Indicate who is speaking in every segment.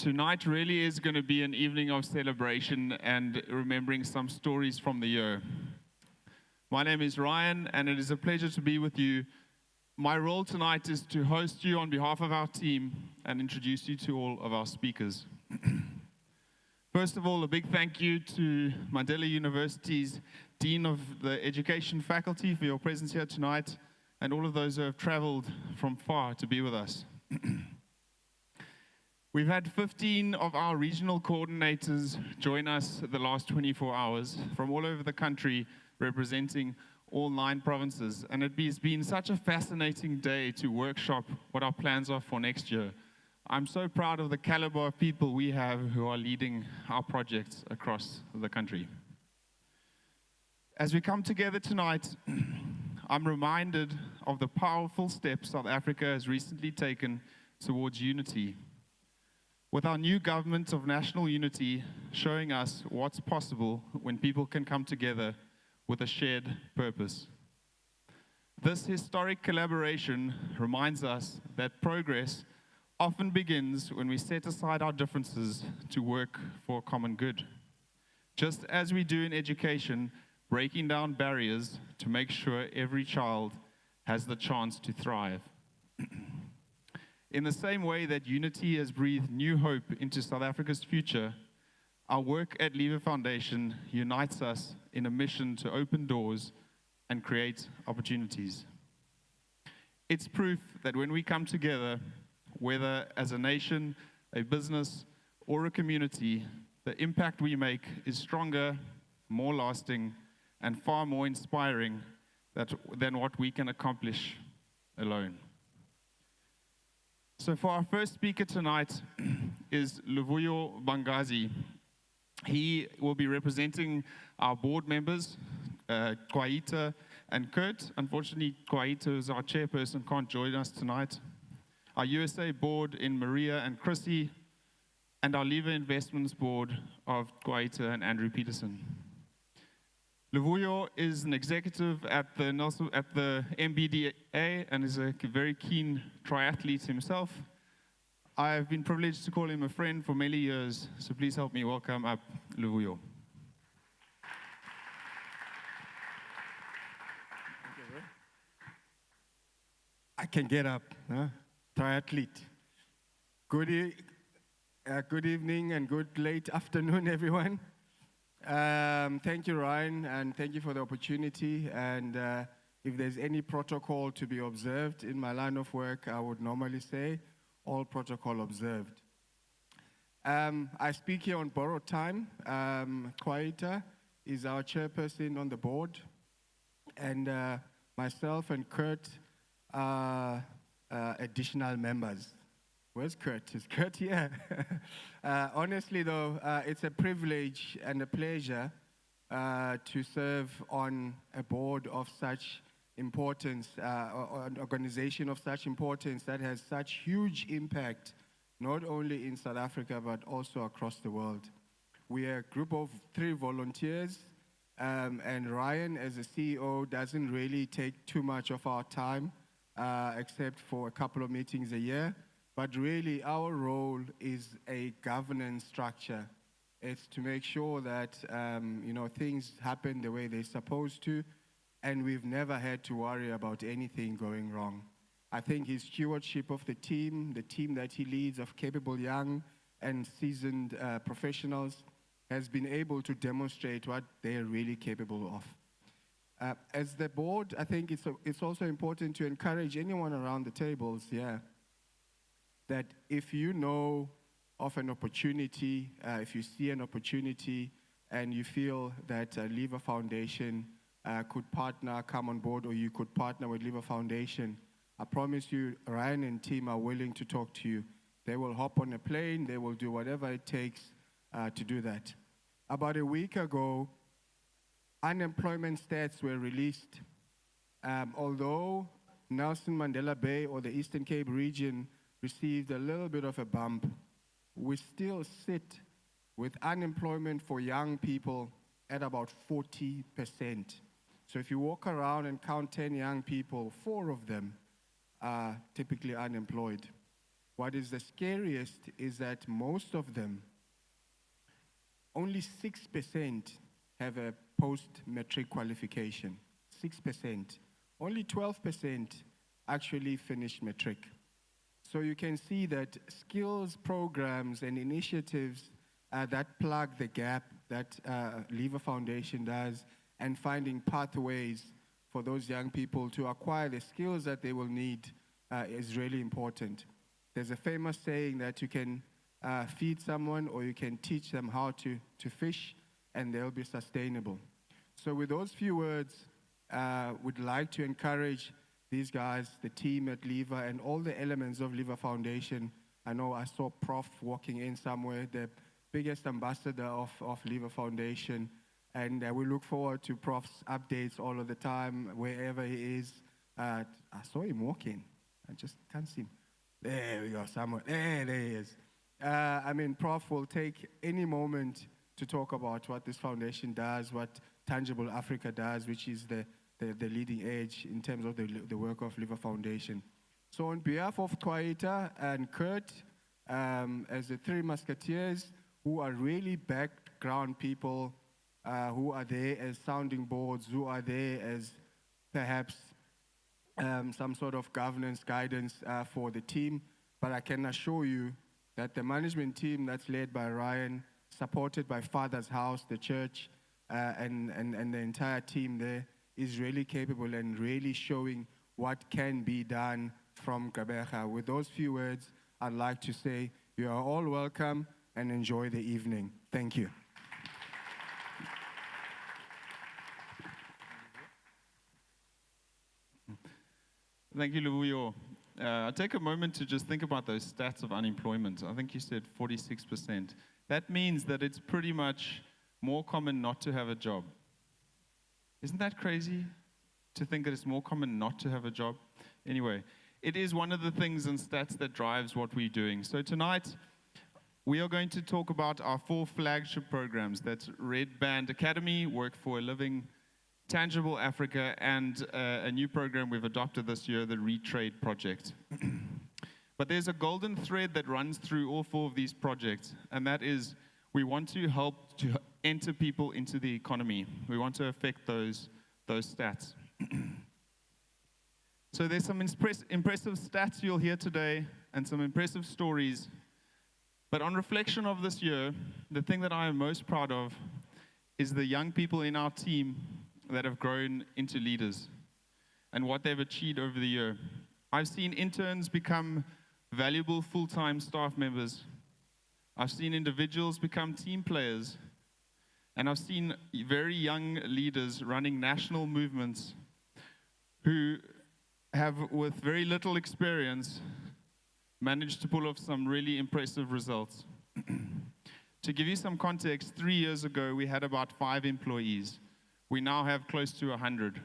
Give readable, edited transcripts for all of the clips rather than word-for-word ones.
Speaker 1: Tonight really is going to be an evening of celebration and remembering some stories from the year. My name is Ryan, and it is a pleasure to be with you. My role tonight is to host you on behalf of our team and introduce you to all of our speakers. First of all, a big thank you to Mandela University's Dean of the Education Faculty for your presence here tonight, and all of those who have traveled from far to be with us. We've had 15 of our regional coordinators join us the last 24 hours from all over the country, representing all 9 provinces. And it has been such a fascinating day to workshop what our plans are for next year. I'm so proud of the caliber of people we have who are leading our projects across the country. As we come together tonight, I'm reminded of the powerful steps South Africa has recently taken towards unity. With our new government of national unity showing us what's possible when people can come together with a shared purpose. This historic collaboration reminds us that progress often begins when we set aside our differences to work for a common good. Just as we do in education, breaking down barriers to make sure every child has the chance to thrive. In the same way that unity has breathed new hope into South Africa's future, our work at Leva Foundation unites us in a mission to open doors and create opportunities. It's proof that when we come together, whether as a nation, a business, or a community, the impact we make is stronger, more lasting, and far more inspiring than what we can accomplish alone. So for our first speaker tonight is Luvuyo Bangazi. He will be representing our board members, Kwaita and Kurt. Unfortunately, Kwaita, who's our chairperson, can't join us tonight. Our USA board in Maria and Chrissy, and our Leva Investments board of Kwaita and Andrew Peterson. Luvuyo is an executive at the MBDA and is a very keen triathlete himself. I've been privileged to call him a friend for many years, so please help me welcome up Luvuyo.
Speaker 2: I can get up, huh? Triathlete. Good evening and good late afternoon, everyone. Thank you, Ryan, and thank you for the opportunity. And if there's any protocol to be observed in my line of work, I would normally say all protocol observed. I speak here on borrowed time. Kwaita is our chairperson on the board, and myself and Kurt are additional members. Where's Kurt? Is Kurt here? Honestly, though, it's a privilege and a pleasure to serve on a board of such importance, or an organization of such importance that has such huge impact, not only in South Africa, but also across the world. We are a group of 3 volunteers, and Ryan, as a CEO, doesn't really take too much of our time, except for a couple of meetings a year. But really, our role is a governance structure. It's to make sure that things happen the way they're supposed to, and we've never had to worry about anything going wrong. I think his stewardship of the team that he leads of capable young and seasoned professionals, has been able to demonstrate what they're really capable of. As the board, I think it's also important to encourage anyone around the tables here that if you know of an opportunity, if you see an opportunity and you feel that Leva Foundation could come on board, or you could partner with Leva Foundation, I promise you, Ryan and team are willing to talk to you. They will hop on a plane, they will do whatever it takes to do that. About a week ago, unemployment stats were released. Although Nelson Mandela Bay or the Eastern Cape region received a little bit of a bump, we still sit with unemployment for young people at about 40%. So if you walk around and count 10 young people, 4 of them are typically unemployed. what is the scariest is that most of them, only 6% have a post-matric qualification. 6%. Only 12% actually finish matric. So you can see that skills programs and initiatives that plug the gap that Leva Foundation does, and finding pathways for those young people to acquire the skills that they will need is really important. There's a famous saying that you can feed someone or you can teach them how to fish, and they'll be sustainable. So with those few words, would like to encourage these guys, the team at Leva, and all the elements of Leva Foundation. I know I saw Prof walking in somewhere, the biggest ambassador of Leva Foundation, and we look forward to Prof's updates all of the time, wherever he is. I saw him walking. I just can't see him. There we go, somewhere. There he is. I mean, Prof will take any moment to talk about what this foundation does, what Tangible Africa does, which is the leading edge in terms of the work of Leva Foundation. So on behalf of Kwaita and Kurt, as the three musketeers, who are really background people, who are there as sounding boards, who are there as perhaps some sort of governance guidance for the team, but I can assure you that the management team that's led by Ryan, supported by Father's House, the church, and the entire team there, is really capable and really showing what can be done from Gqeberha. With those few words, I'd like to say you are all welcome and enjoy the evening. Thank you.
Speaker 1: Thank you, Luvuyo. I'll take a moment to just think about those stats of unemployment. I think you said 46%. That means that it's pretty much more common not to have a job. Isn't that crazy to think that it's more common not to have a job? Anyway, it is one of the things and stats that drives what we're doing. So tonight, we are going to talk about our 4 flagship programs. That's Red Band Academy, Work for a Living, Tangible Africa, and a new program we've adopted this year, the Retrade Project. But there's a golden thread that runs through all 4 of these projects, and that is we want to help to enter people into the economy. We want to affect those stats. So there's some impressive stats you'll hear today and some impressive stories. But on reflection of this year, the thing that I am most proud of is the young people in our team that have grown into leaders and what they've achieved over the year. I've seen interns become valuable full-time staff members. I've seen individuals become team players. And I've seen very young leaders running national movements who have, with very little experience, managed to pull off some really impressive results. To give you some context, 3 years ago, we had about 5 employees. We now have close to 100.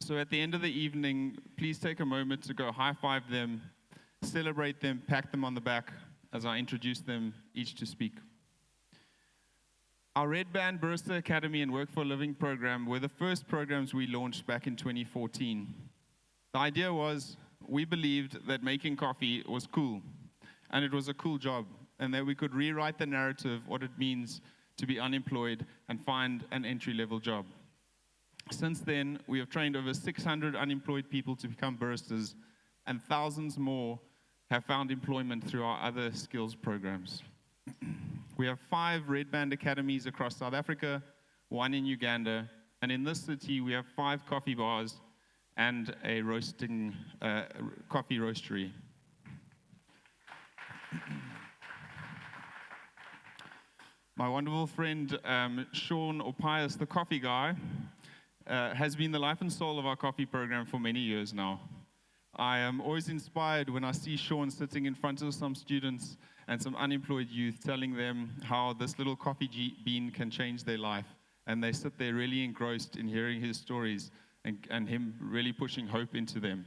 Speaker 1: So at the end of the evening, please take a moment to go high-five them, celebrate them, pat them on the back as I introduce them each to speak. Our Red Band Barista Academy and Work for a Living program were the first programs we launched back in 2014. The idea was we believed that making coffee was cool, and it was a cool job, and that we could rewrite the narrative, what it means to be unemployed and find an entry-level job. Since then, we have trained over 600 unemployed people to become baristas, and thousands more have found employment through our other skills programs. We have 5 Red Band Academies across South Africa, 1 in Uganda, and in this city we have 5 coffee bars and a coffee roastery. My wonderful friend Sean Opius, the coffee guy, has been the life and soul of our coffee program for many years now. I am always inspired when I see Sean sitting in front of some students and some unemployed youth telling them how this little coffee bean can change their life. And they sit there really engrossed in hearing his stories and him really pushing hope into them.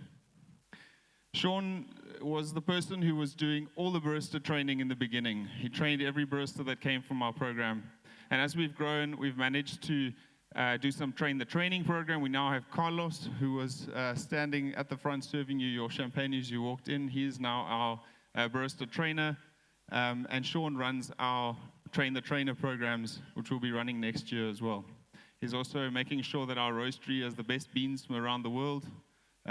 Speaker 1: Sean was the person who was doing all the barista training in the beginning. He trained every barista that came from our program. And as we've grown, we've managed to do some train the training program. We now have Carlos, who was standing at the front serving you your champagne as you walked in. He is now our barista trainer. And Sean runs our train the trainer programs, which we'll be running next year as well. He's also making sure that our roastery has the best beans from around the world.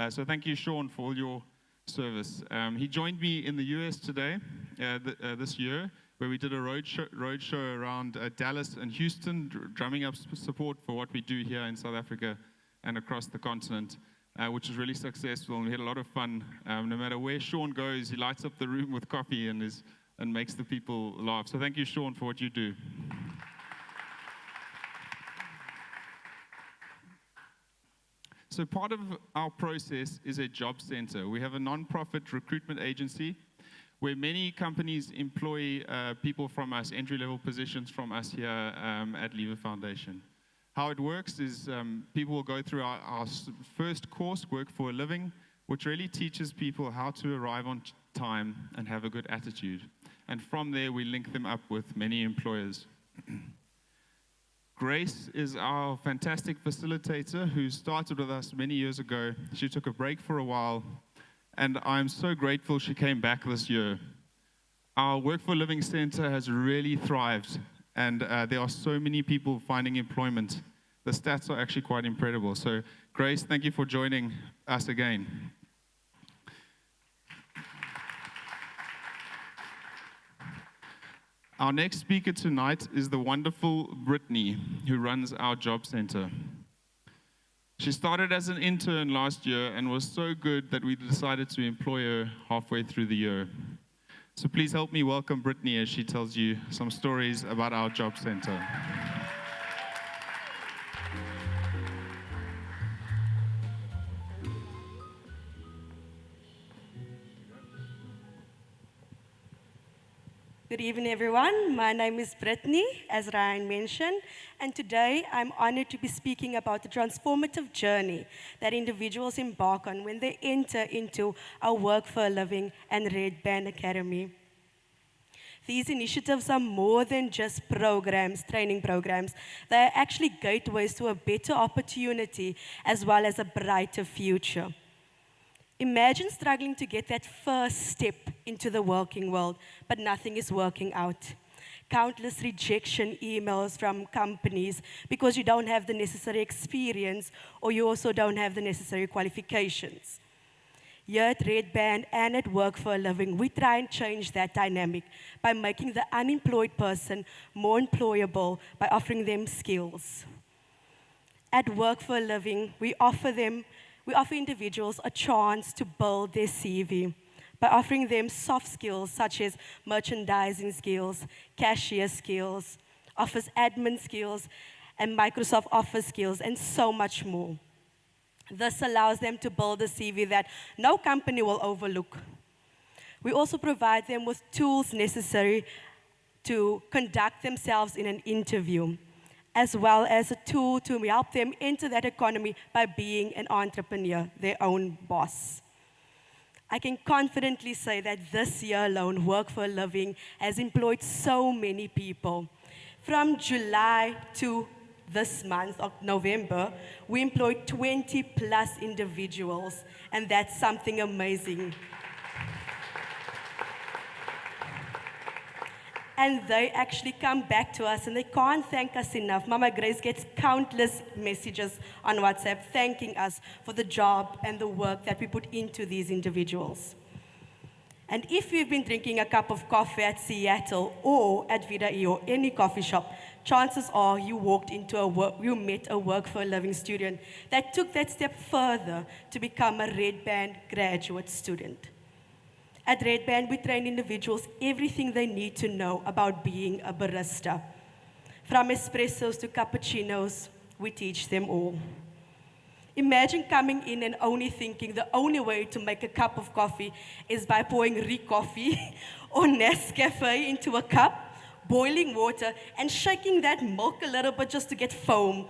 Speaker 1: So thank you, Sean, for all your service. He joined me in the US today, this year, where we did a road show around Dallas and Houston, drumming up support for what we do here in South Africa and across the continent, which was really successful, and we had a lot of fun. No matter where Sean goes, he lights up the room with coffee and makes the people laugh. So thank you, Sean, for what you do. So part of our process is a job center. We have a non-profit recruitment agency where many companies employ people from us, entry-level positions from us here at Leva Foundation. How it works is people will go through our first course, Work for a Living, which really teaches people how to arrive on time and have a good attitude. And from there, we link them up with many employers. Grace is our fantastic facilitator who started with us many years ago. She took a break for a while, and I'm so grateful she came back this year. Our Work for a Living Center has really thrived, and there are so many people finding employment. The stats are actually quite incredible. So, Grace, thank you for joining us again. Our next speaker tonight is the wonderful Brittany, who runs our job center. She started as an intern last year and was so good that we decided to employ her halfway through the year. So please help me welcome Brittany as she tells you some stories about our job center.
Speaker 3: Good evening, everyone. My name is Brittany, as Ryan mentioned, and today I'm honored to be speaking about the transformative journey that individuals embark on when they enter into our Work for a Living and Red Band Academy. These initiatives are more than just programs, training programs. They are actually gateways to a better opportunity as well as a brighter future. Imagine struggling to get that first step into the working world, but nothing is working out. Countless rejection emails from companies because you don't have the necessary experience or you also don't have the necessary qualifications. Here at Red Band and at Work for a Living, we try and change that dynamic by making the unemployed person more employable by offering them skills. At Work for a Living, we offer individuals a chance to build their CV by offering them soft skills such as merchandising skills, cashier skills, office admin skills, and Microsoft Office skills, and so much more. This allows them to build a CV that no company will overlook. We also provide them with tools necessary to conduct themselves in an interview, as well as a tool to help them enter that economy by being an entrepreneur, their own boss. I can confidently say that this year alone, Work for a Living has employed so many people. From July to this month of November, we employed 20 plus individuals, and that's something amazing. And they actually come back to us and they can't thank us enough. Mama Grace gets countless messages on WhatsApp thanking us for the job and the work that we put into these individuals. And if you've been drinking a cup of coffee at Seattle or at Vida E or any coffee shop, chances are you met a Work for a Living student that took that step further to become a Red Band graduate student. At Red Band, we train individuals everything they need to know about being a barista. From espressos to cappuccinos, we teach them all. Imagine coming in and only thinking the only way to make a cup of coffee is by pouring Coffee or Nescafe into a cup, boiling water, and shaking that milk a little bit just to get foam.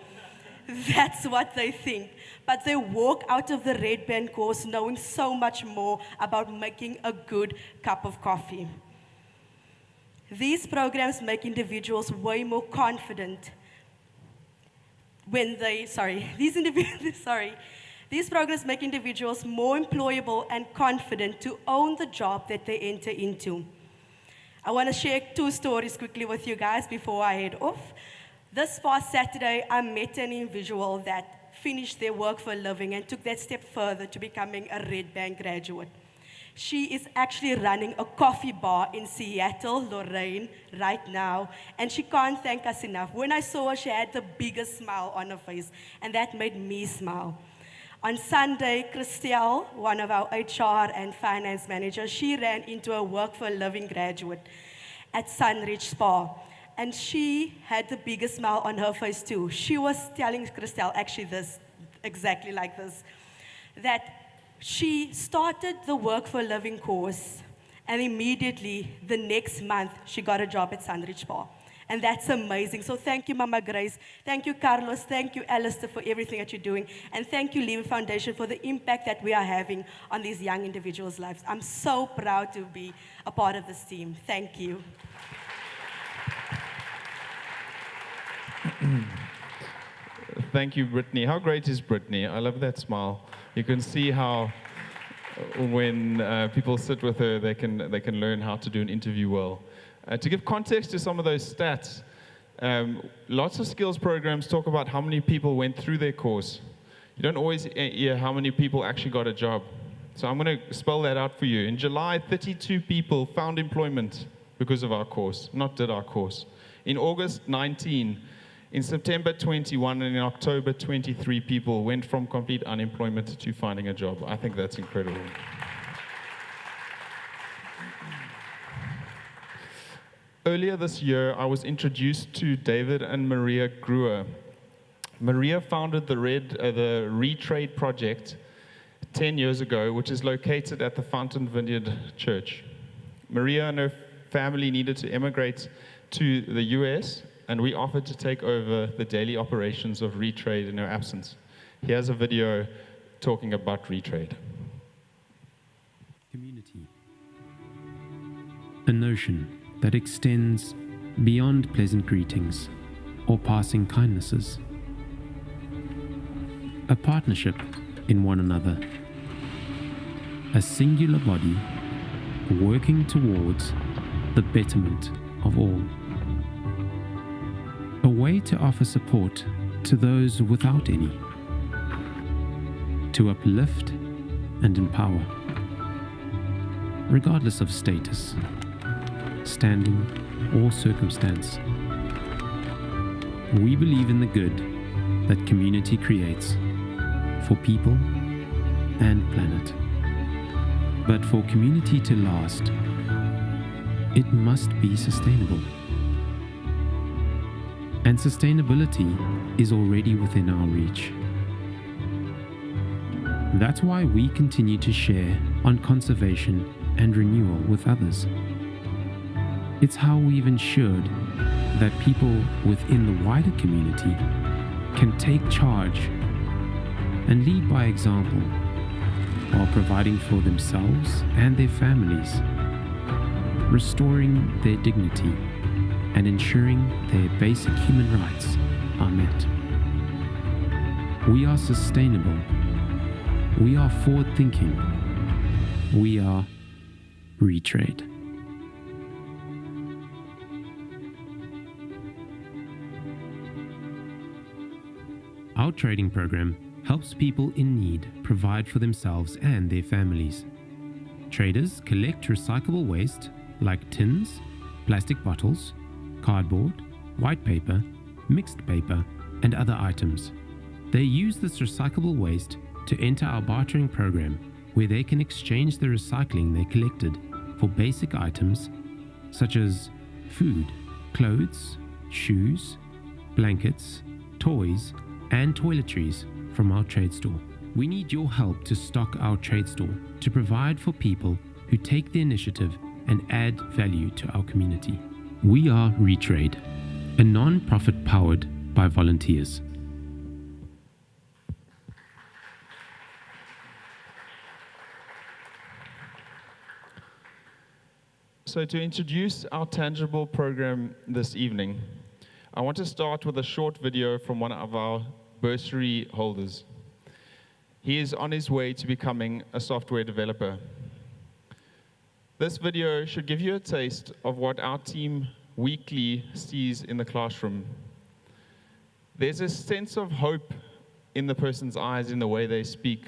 Speaker 3: That's what they think. But they walk out of the Red Band course knowing so much more about making a good cup of coffee. These programs make individuals way more confident these programs make individuals more employable and confident to own the job that they enter into. I want to share 2 stories quickly with you guys before I head off. This past Saturday, I met an individual that finished their work for a living and took that step further to becoming a Red Bank graduate. She is actually running a coffee bar in Seattle, Lorraine, right now, and she can't thank us enough. When I saw her, she had the biggest smile on her face, and that made me smile. On Sunday, Christelle, one of our HR and finance managers, she ran into a work for a living graduate at Sunridge Spa. And she had the biggest smile on her face too. She was telling Christelle actually this, exactly like this, that she started the work for a living course, and immediately the next month she got a job at Sunridge Spa. And that's amazing. So thank you, Mama Grace. Thank you, Carlos. Thank you, Alistair, for everything that you're doing. And thank you, Leva Foundation, for the impact that we are having on these young individuals' lives. I'm so proud to be a part of this team. Thank you.
Speaker 1: Thank you, Brittany. How great is Brittany? I love that smile. You can see how when people sit with her, they can learn how to do an interview well. To give context to some of those stats, lots of skills programs talk about how many people went through their course. You don't always hear how many people actually got a job. So I'm going to spell that out for you. In July, 32 people found employment because of our course, not did our course. In August, 19. In September, 21. And in October, 23 people went from complete unemployment to finding a job. I think that's incredible. Earlier this year, I was introduced to David and Maria Gruer. Maria founded the Retrade Project 10 years ago, which is located at the Fountain Vineyard Church. Maria and her family needed to emigrate to the US, and we offered to take over the daily operations of Retrade in her absence. Here's a video talking about Retrade.
Speaker 4: Community. A notion that extends beyond pleasant greetings or passing kindnesses. A partnership in one another. A singular body working towards the betterment of all. A way to offer support to those without any. To uplift and empower, regardless of status, standing, or circumstance. We believe in the good that community creates for people and planet. But for community to last, it must be sustainable. And sustainability is already within our reach. That's why we continue to share on conservation and renewal with others. It's how we've ensured that people within the wider community can take charge and lead by example while providing for themselves and their families, restoring their dignity and ensuring their basic human rights are met. We are sustainable. We are forward-thinking. We are Retrade. Our trading program helps people in need provide for themselves and their families. Traders collect recyclable waste like tins, plastic bottles, cardboard, white paper, mixed paper, and other items. They use this recyclable waste to enter our bartering program, where they can exchange the recycling they collected for basic items such as food, clothes, shoes, blankets, toys, and toiletries from our trade store. We need your help to stock our trade store to provide for people who take the initiative and add value to our community. We are Retrade, a non-profit powered by volunteers.
Speaker 1: So to introduce our tangible program this evening, I want to start with a short video from one of our bursary holders. He is on his way to becoming a software developer. This video should give you a taste of what our team weekly sees in the classroom. There's a sense of hope in the person's eyes in the way they speak.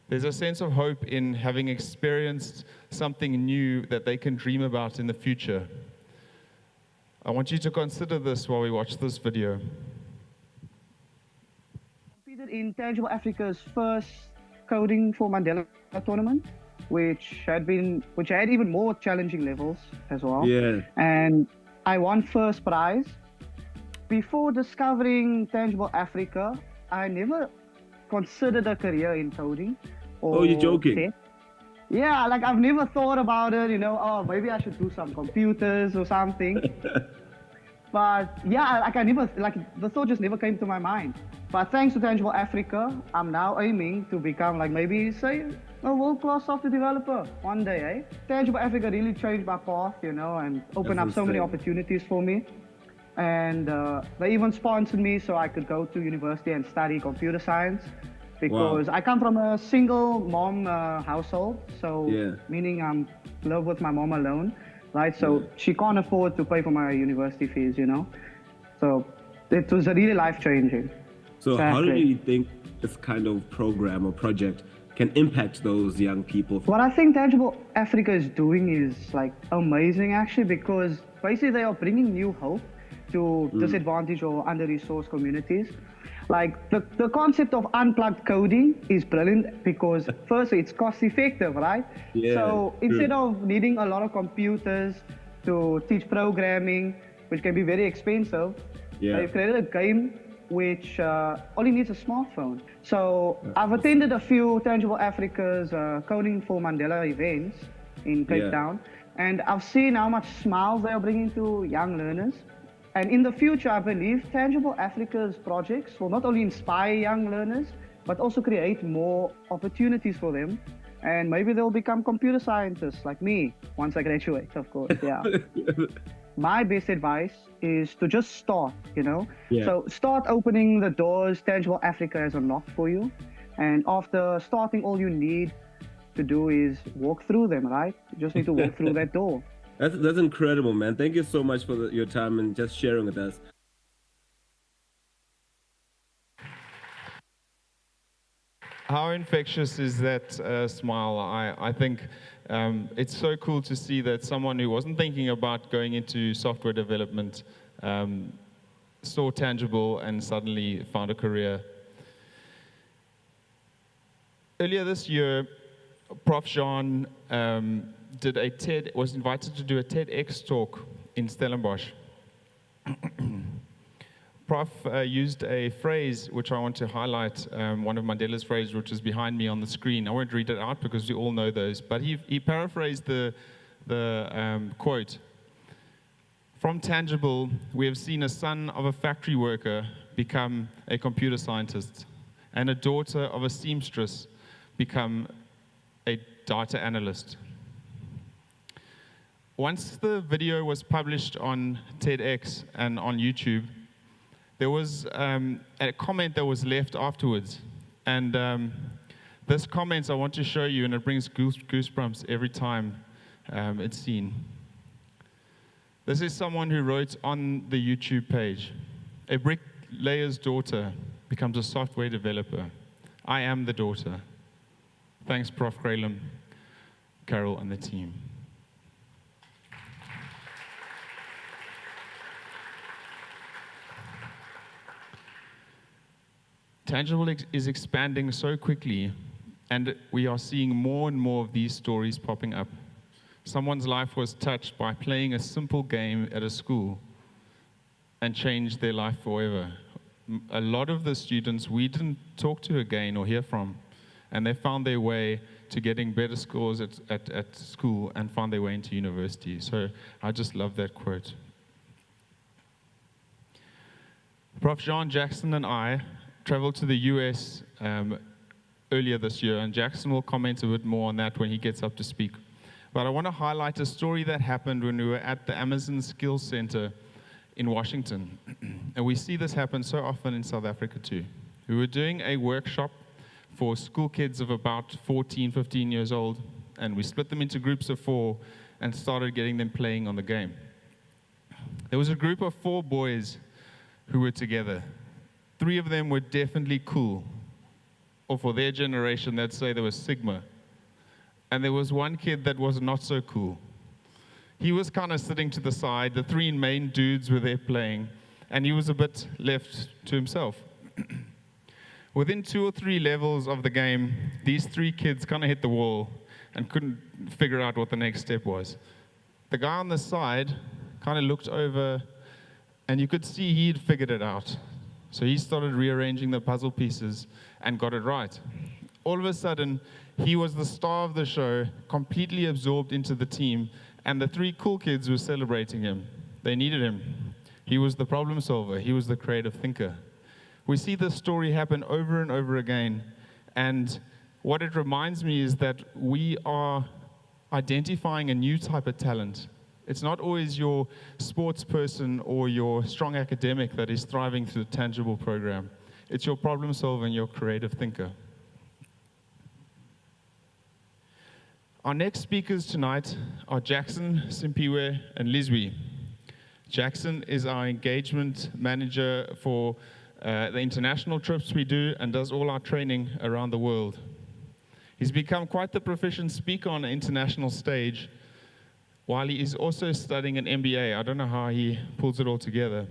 Speaker 1: There's a sense of hope in having experienced something new that they can dream about in the future. I want you to consider this while we watch this video.
Speaker 5: Competed in Tangible Africa's first Coding for Mandela tournament, which had even more challenging levels as well.
Speaker 6: Yeah.
Speaker 5: And I won first prize. Before discovering Tangible Africa, I never considered a career in coding.
Speaker 6: Oh, you're joking?
Speaker 5: Tech. Yeah, like I've never thought about it, oh, maybe I should do some computers or something. But yeah, the thought just never came to my mind. But thanks to Tangible Africa, I'm now aiming to become maybe, say, a world-class software developer one day, eh? Tangible Africa really changed my path, and opened up so many opportunities for me. And they even sponsored me so I could go to university and study computer science. Because I come from a single mom household, so meaning I live with my mom alone, right? So she can't afford to pay for my university fees, So it was really life-changing.
Speaker 6: So how do you think this kind of program or project can impact those young people?
Speaker 5: What I think Tangible Africa is doing is amazing actually, because basically they are bringing new hope to disadvantaged or under-resourced communities. The concept of unplugged coding is brilliant because firstly, it's cost effective, right?
Speaker 6: Yeah,
Speaker 5: so instead of needing a lot of computers to teach programming, which can be very expensive, they've created a game which only needs a smartphone. So I've attended a few Tangible Africa's Coding for Mandela events in Cape Town, and I've seen how much smiles they are bringing to young learners. And in the future, I believe Tangible Africa's projects will not only inspire young learners, but also create more opportunities for them. And maybe they'll become computer scientists like me once I graduate, of course, yeah. My best advice is to just start, So start opening the doors Tangible Africa has unlocked for you. And after starting, all you need to do is walk through them, right? You just need to walk through that door.
Speaker 6: That's incredible, man. Thank you so much for your time and just sharing with us.
Speaker 1: How infectious is that smile? I think it's so cool to see that someone who wasn't thinking about going into software development saw Tangible and suddenly found a career. Earlier this year, Prof. Jean was invited to do a TEDx talk in Stellenbosch. Prof used a phrase which I want to highlight, one of Mandela's phrases, which is behind me on the screen. I won't read it out because we all know those, but he paraphrased the quote. From Tangible, we have seen a son of a factory worker become a computer scientist, and a daughter of a seamstress become a data analyst. Once the video was published on TEDx and on YouTube, there was a comment that was left afterwards. And this comment I want to show you, and it brings goosebumps every time it's seen. This is someone who wrote on the YouTube page, "A bricklayer's daughter becomes a software developer. I am the daughter. Thanks, Prof. Graham, Carol, and the team." Tangible is expanding so quickly, and we are seeing more and more of these stories popping up. Someone's life was touched by playing a simple game at a school and changed their life forever. A lot of the students we didn't talk to again or hear from, and they found their way to getting better scores at school and found their way into university. So I just love that quote. Prof. Jean Jackson and I traveled to the US earlier this year, and Jackson will comment a bit more on that when he gets up to speak. But I want to highlight a story that happened when we were at the Amazon Skills Center in Washington. And we see this happen so often in South Africa too. We were doing a workshop for school kids of about 14, 15 years old, and we split them into groups of 4 and started getting them playing on the game. There was a group of 4 boys who were together. 3 of them were definitely cool, or for their generation, they'd say they were Sigma. And there was one kid that was not so cool. He was kind of sitting to the side. The 3 main dudes were there playing, and he was a bit left to himself. Within 2 or 3 levels of the game, these 3 kids kind of hit the wall and couldn't figure out what the next step was. The guy on the side kind of looked over, and you could see he'd figured it out. So he started rearranging the puzzle pieces and got it right. All of a sudden, he was the star of the show, completely absorbed into the team, and the 3 cool kids were celebrating him. They needed him. He was the problem solver. He was the creative thinker. We see this story happen over and over again, and what it reminds me is that we are identifying a new type of talent. It's not always your sports person or your strong academic that is thriving through the tangible program. It's your problem solver and your creative thinker. Our next speakers tonight are Jackson, Simpiwe, and Lizwi. Jackson is our engagement manager for the international trips we do and does all our training around the world. He's become quite the proficient speaker on an international stage, while he is also studying an MBA. I don't know how he pulls it all together.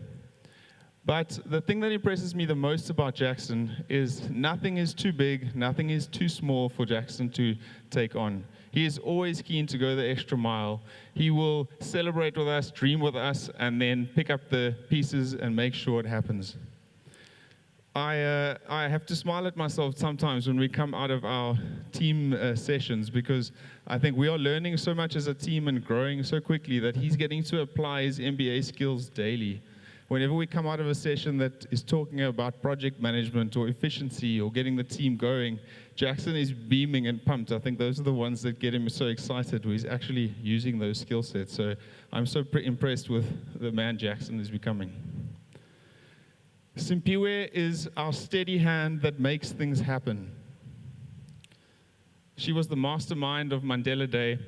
Speaker 1: But the thing that impresses me the most about Jackson is nothing is too big, nothing is too small for Jackson to take on. He is always keen to go the extra mile. He will celebrate with us, dream with us, and then pick up the pieces and make sure it happens. I have to smile at myself sometimes when we come out of our team sessions, because I think we are learning so much as a team and growing so quickly that he's getting to apply his MBA skills daily. Whenever we come out of a session that is talking about project management or efficiency or getting the team going, Jackson is beaming and pumped. I think those are the ones that get him so excited when he's actually using those skill sets. So I'm so impressed with the man Jackson is becoming. Simpiwe is our steady hand that makes things happen. She was the mastermind of Mandela Day,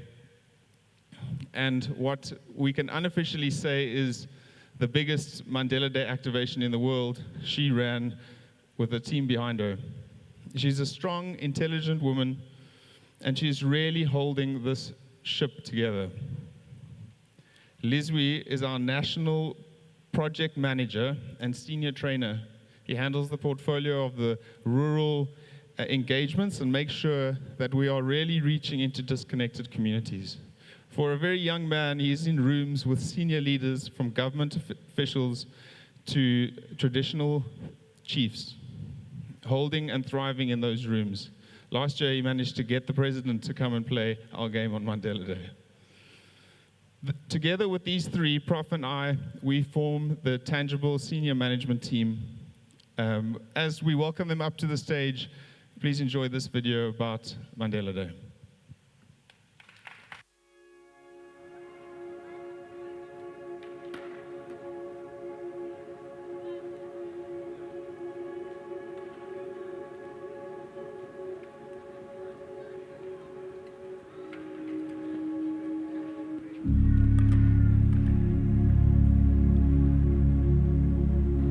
Speaker 1: and what we can unofficially say is the biggest Mandela Day activation in the world, she ran with a team behind her. She's a strong, intelligent woman, and she's really holding this ship together. Lizwi is our national project manager and senior trainer. He handles the portfolio of the rural engagements and makes sure that we are really reaching into disconnected communities. For a very young man, he's in rooms with senior leaders from government officials to traditional chiefs, holding and thriving in those rooms. Last year, he managed to get the president to come and play our game on Mandela Day. Together with these 3, Prof and I, we form the Tangible Senior Management Team. As we welcome them up to the stage, please enjoy this video about Mandela Day.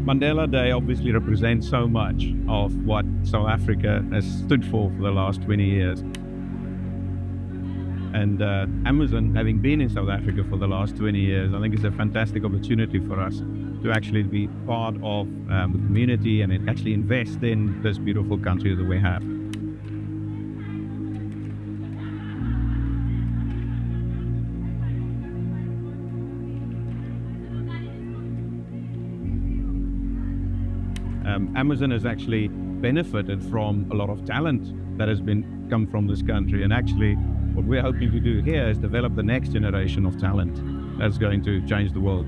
Speaker 7: Mandela Day obviously represents so much of what South Africa has stood for the last 20 years. And Amazon, having been in South Africa for the last 20 years, I think it's a fantastic opportunity for us to actually be part of the community and actually invest in this beautiful country that we have. Amazon has actually benefited from a lot of talent that has come from this country, and actually what we're hoping to do here is develop the next generation of talent that's going to change the world.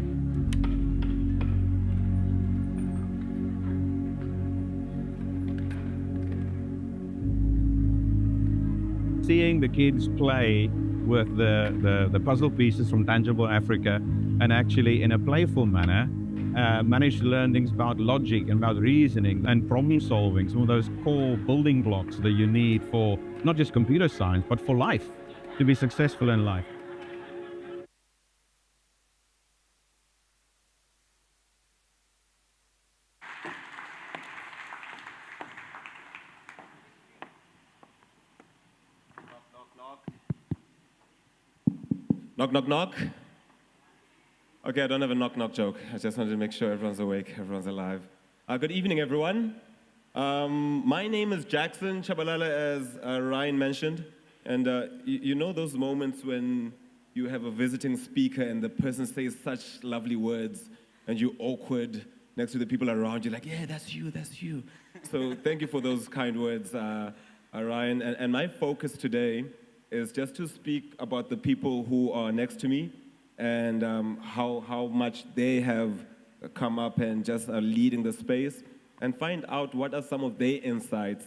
Speaker 7: Seeing the kids play with the puzzle pieces from Tangible Africa, and actually in a playful manner managed to learn things about logic and about reasoning and problem solving, some of those core building blocks that you need for not just computer science, but for life, to be successful in life.
Speaker 8: Knock, knock, knock. Okay, I don't have a knock, knock joke. I just wanted to make sure everyone's awake, everyone's alive. Good evening, everyone. My name is Jackson Chabalala, as Ryan mentioned. And you know those moments when you have a visiting speaker and the person says such lovely words and you're awkward next to the people around you, like, yeah, that's you, that's you. So thank you for those kind words, Ryan. And my focus today is just to speak about the people who are next to me and how much they have come up and just are leading the space, and find out what are some of their insights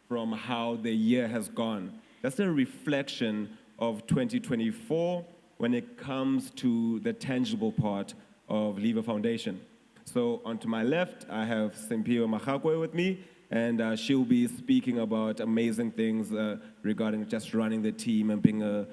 Speaker 8: from how the year has gone. That's a reflection of 2024 when it comes to the tangible part of Leva Foundation. So onto my left, I have Simphiwe Mahakwe with me, and she'll be speaking about amazing things regarding just running the team and being a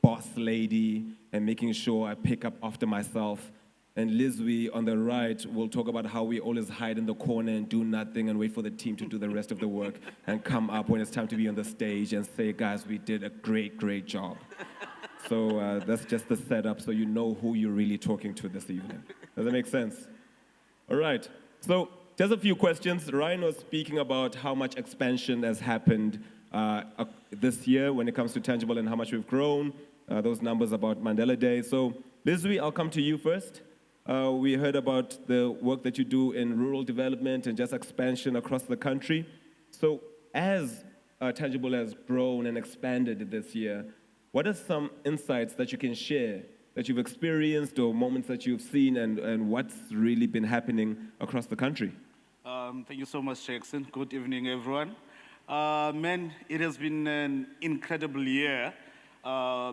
Speaker 8: boss lady and making sure I pick up after myself. And Lizwie on the right will talk about how we always hide in the corner and do nothing and wait for the team to do the rest of the work and come up when it's time to be on the stage and say, guys, we did a great, great job. So that's just the setup so you know who you're really talking to this evening. Does that make sense? All right. So just a few questions. Ryan was speaking about how much expansion has happened this year when it comes to tangible and how much we've grown, those numbers about Mandela Day. So Lizwie, I'll come to you first. We heard about the work that you do in rural development and just expansion across the country. So as Tangible has grown and expanded this year, what are some insights that you can share that you've experienced or moments that you've seen and what's really been happening across the country?
Speaker 9: Thank you so much, Jackson. Good evening, everyone. Man, it has been an incredible year,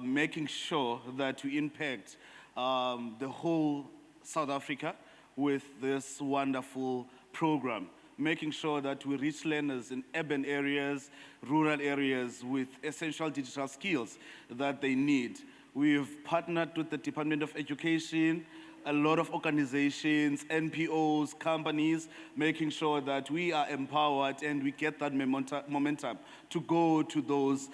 Speaker 9: making sure that we impact the whole South Africa with this wonderful program, making sure that we reach learners in urban areas, rural areas with essential digital skills that they need. We've partnered with the Department of Education, a lot of organizations, NPOs, companies, making sure that we are empowered and we get that momentum to go to those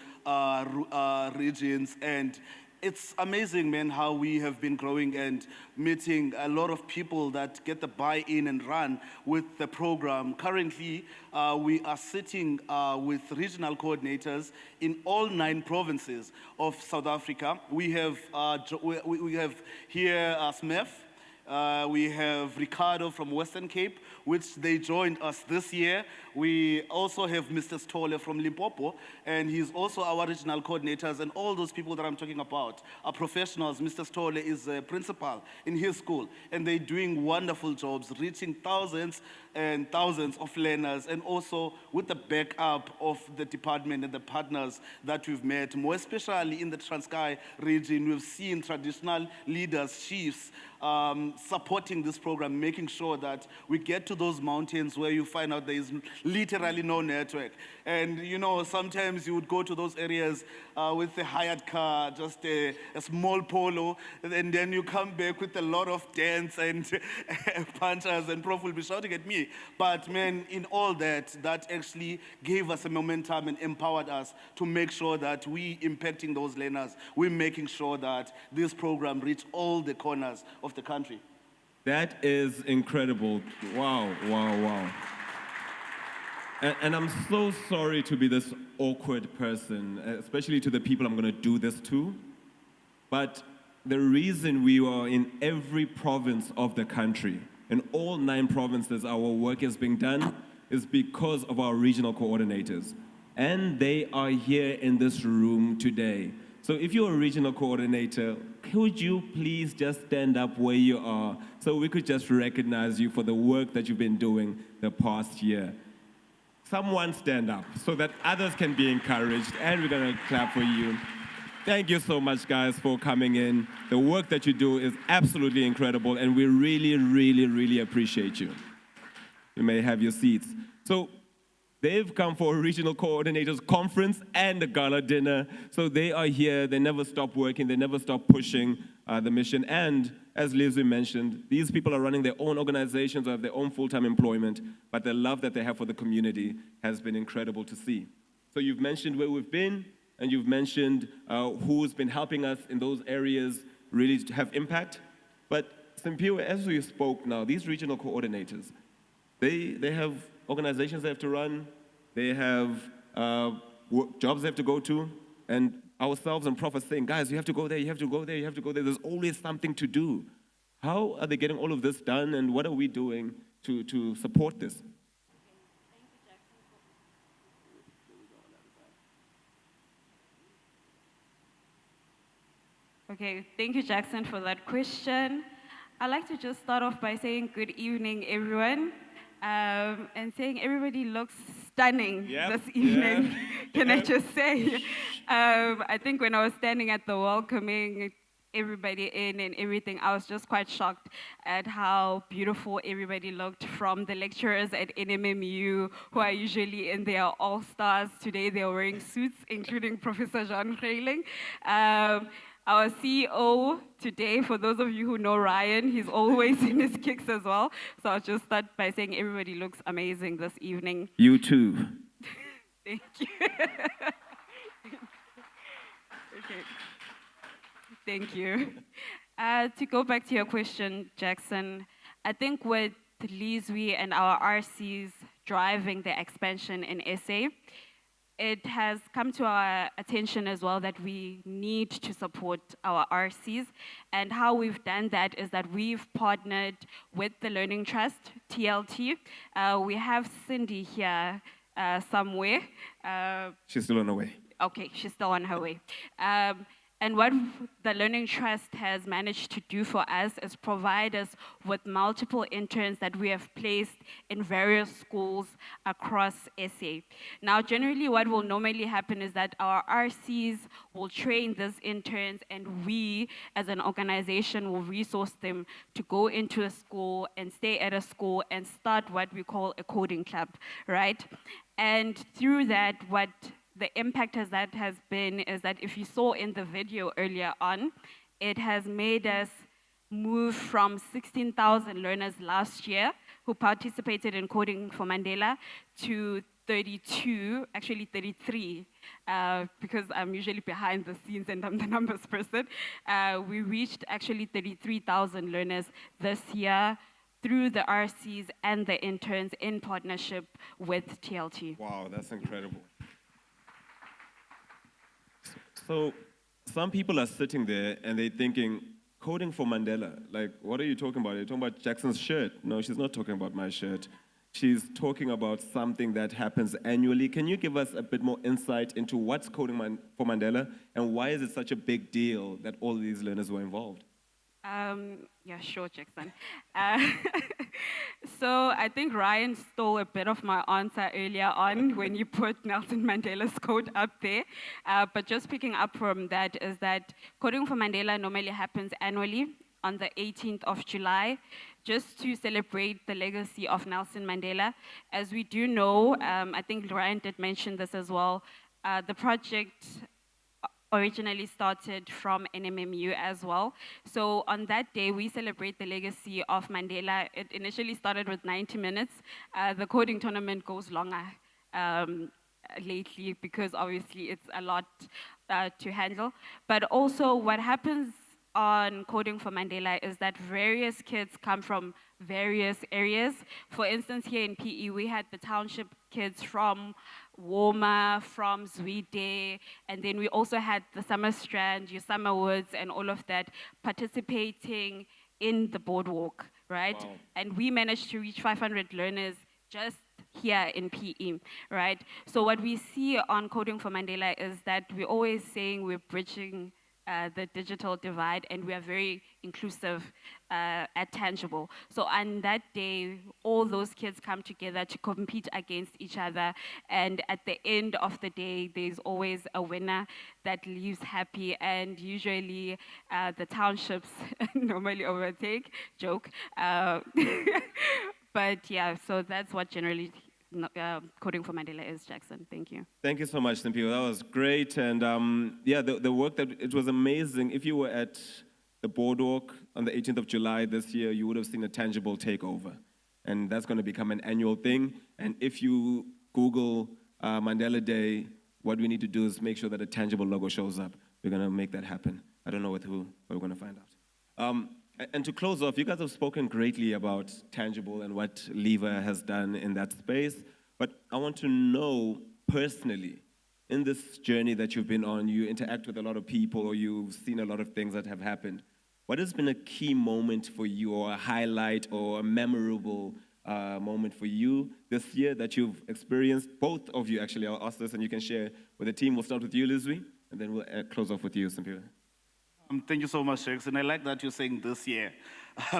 Speaker 9: regions. And it's amazing, man, how we have been growing and meeting a lot of people that get the buy-in and run with the program. Currently, we are sitting with regional coordinators in all 9 provinces of South Africa. We have here Smith. We have Ricardo from Western Cape, which they joined us this year. We also have Mr. Stolle from Limpopo, and he's also our regional coordinators, and all those people that I'm talking about are professionals. Mr. Stolle is a principal in his school, and they're doing wonderful jobs, reaching thousands and thousands of learners, and also with the backup of the department and the partners that we've met, more especially in the Transkei region. We've seen traditional leaders, chiefs, supporting this program, making sure that we get to those mountains where you find out there is literally no network. And you know, sometimes you would go to those areas with a hired car, just a small Polo, and then you come back with a lot of dents and punchers, and Prof will be shouting at me. But man, in all that actually gave us a momentum and empowered us to make sure that we impacting those learners. We're making sure that this program reach all the corners of the country.
Speaker 8: That is incredible. Wow, wow, wow. And I'm so sorry to be this awkward person, especially to the people I'm going to do this to. But the reason we are in every province of the country, in all 9 provinces our work is being done, is because of our regional coordinators. And they are here in this room today. So if you're a regional coordinator, could you please just stand up where you are so we could just recognize you for the work that you've been doing the past year? Someone stand up so that others can be encouraged, and we're going to clap for you. Thank you so much, guys, for coming in. The work that you do is absolutely incredible, and we really, really, really appreciate you. You may have your seats. So they've come for a regional coordinators conference and a gala dinner. So they are here. They never stop working. They never stop pushing the mission. And as Leslie mentioned, these people are running their own organizations or have their own full-time employment, but the love that they have for the community has been incredible to see. So you've mentioned where we've been, and you've mentioned who's been helping us in those areas really to have impact. But Simpiwe, as we spoke now, these regional coordinators, they have organizations they have to run, they have jobs they have to go to, and ourselves and Prof are saying, guys, you have to go there, you have to go there, you have to go there. There's always something to do. How are they getting all of this done, and what are we doing to support this?
Speaker 10: Okay, thank you, Jackson, for that question. I'd like to just start off by saying good evening, everyone, and saying everybody looks stunning this evening, can I just say? I think when I was standing at the welcoming everybody in and everything, I was just quite shocked at how beautiful everybody looked, from the lecturers at NMMU, who are usually in their all-stars. Today they're wearing suits, including Professor Jean Reiling. Our CEO today, for those of you who know Ryan, he's always in his kicks as well. So I'll just start by saying everybody looks amazing this evening.
Speaker 8: You too.
Speaker 10: Thank you. Okay. Thank you. To go back to your question, Jackson, I think with Lizwi and our RCs driving the expansion in SA, it has come to our attention as well that we need to support our RCs. And how we've done that is that we've partnered with the Learning Trust, TLT. We have Cindy here somewhere.
Speaker 8: She's still on her way.
Speaker 10: Okay, she's still on her way. And what the Learning Trust has managed to do for us is provide us with multiple interns that we have placed in various schools across SA. Now, generally what will normally happen is that our RCs will train these interns, and we, as an organization, will resource them to go into a school and stay at a school and start what we call a coding club, right? And through that, what the impact has been is that if you saw in the video earlier on, it has made us move from 16,000 learners last year who participated in Coding for Mandela to 32, actually 33, because I'm usually behind the scenes and I'm the numbers person. We reached actually 33,000 learners this year through the RCs and the interns in partnership with TLT.
Speaker 8: Wow, that's incredible. So some people are sitting there and they're thinking, Coding for Mandela, like, what are you talking about? Are you talking about Jackson's shirt? No, she's not talking about my shirt. She's talking about something that happens annually. Can you give us a bit more insight into what's Coding for Mandela, and why is it such a big deal that all these learners were involved?
Speaker 10: Yeah, sure, Jackson. So I think Ryan stole a bit of my answer earlier on when you put Nelson Mandela's quote up there. But just picking up from that is that Coding for Mandela normally happens annually on the 18th of July, just to celebrate the legacy of Nelson Mandela. As we do know, I think Ryan did mention this as well, the project originally started from NMMU as well. So on that day, we celebrate the legacy of Mandela. It initially started with 90 minutes. The coding tournament goes longer lately because obviously it's a lot to handle. But also what happens on Coding for Mandela is that various kids come from various areas. For instance, here in PE, we had the township kids from Woma, from Zwide, and then we also had the Summer Strand, your Summer Woods, and all of that participating in the boardwalk, right?
Speaker 8: Wow.
Speaker 10: And we managed to reach 500 learners just here in PE, right? So what we see on Coding for Mandela is that we're always saying we're bridging the digital divide, and we are very inclusive at Tangible. So on that day, all those kids come together to compete against each other, and at the end of the day, there's always a winner that leaves happy, and usually the townships normally overtake, joke. But yeah, so that's what generally Coding for Mandela is, Jackson. Thank you.
Speaker 8: Thank you so much, Simpiwe. That was great. And yeah, the work it was amazing. If you were at the boardwalk on the 18th of July this year, you would have seen a tangible takeover. And that's going to become an annual thing. And if you Google Mandela Day, what we need to do is make sure that a tangible logo shows up. We're going to make that happen. I don't know with who, but we're going to find out. And to close off, you guys have spoken greatly about Tangible and what Leva has done in that space. But I want to know personally, in this journey that you've been on, you interact with a lot of people, or you've seen a lot of things that have happened. What has been a key moment for you, or a highlight, or a memorable moment for you this year that you've experienced? Both of you, actually. I'll ask this and you can share with the team. We'll start with you, Lizwi, and then we'll close off with you, Simpiwe.
Speaker 9: Thank you so much, Shex. And I like that you're saying this year,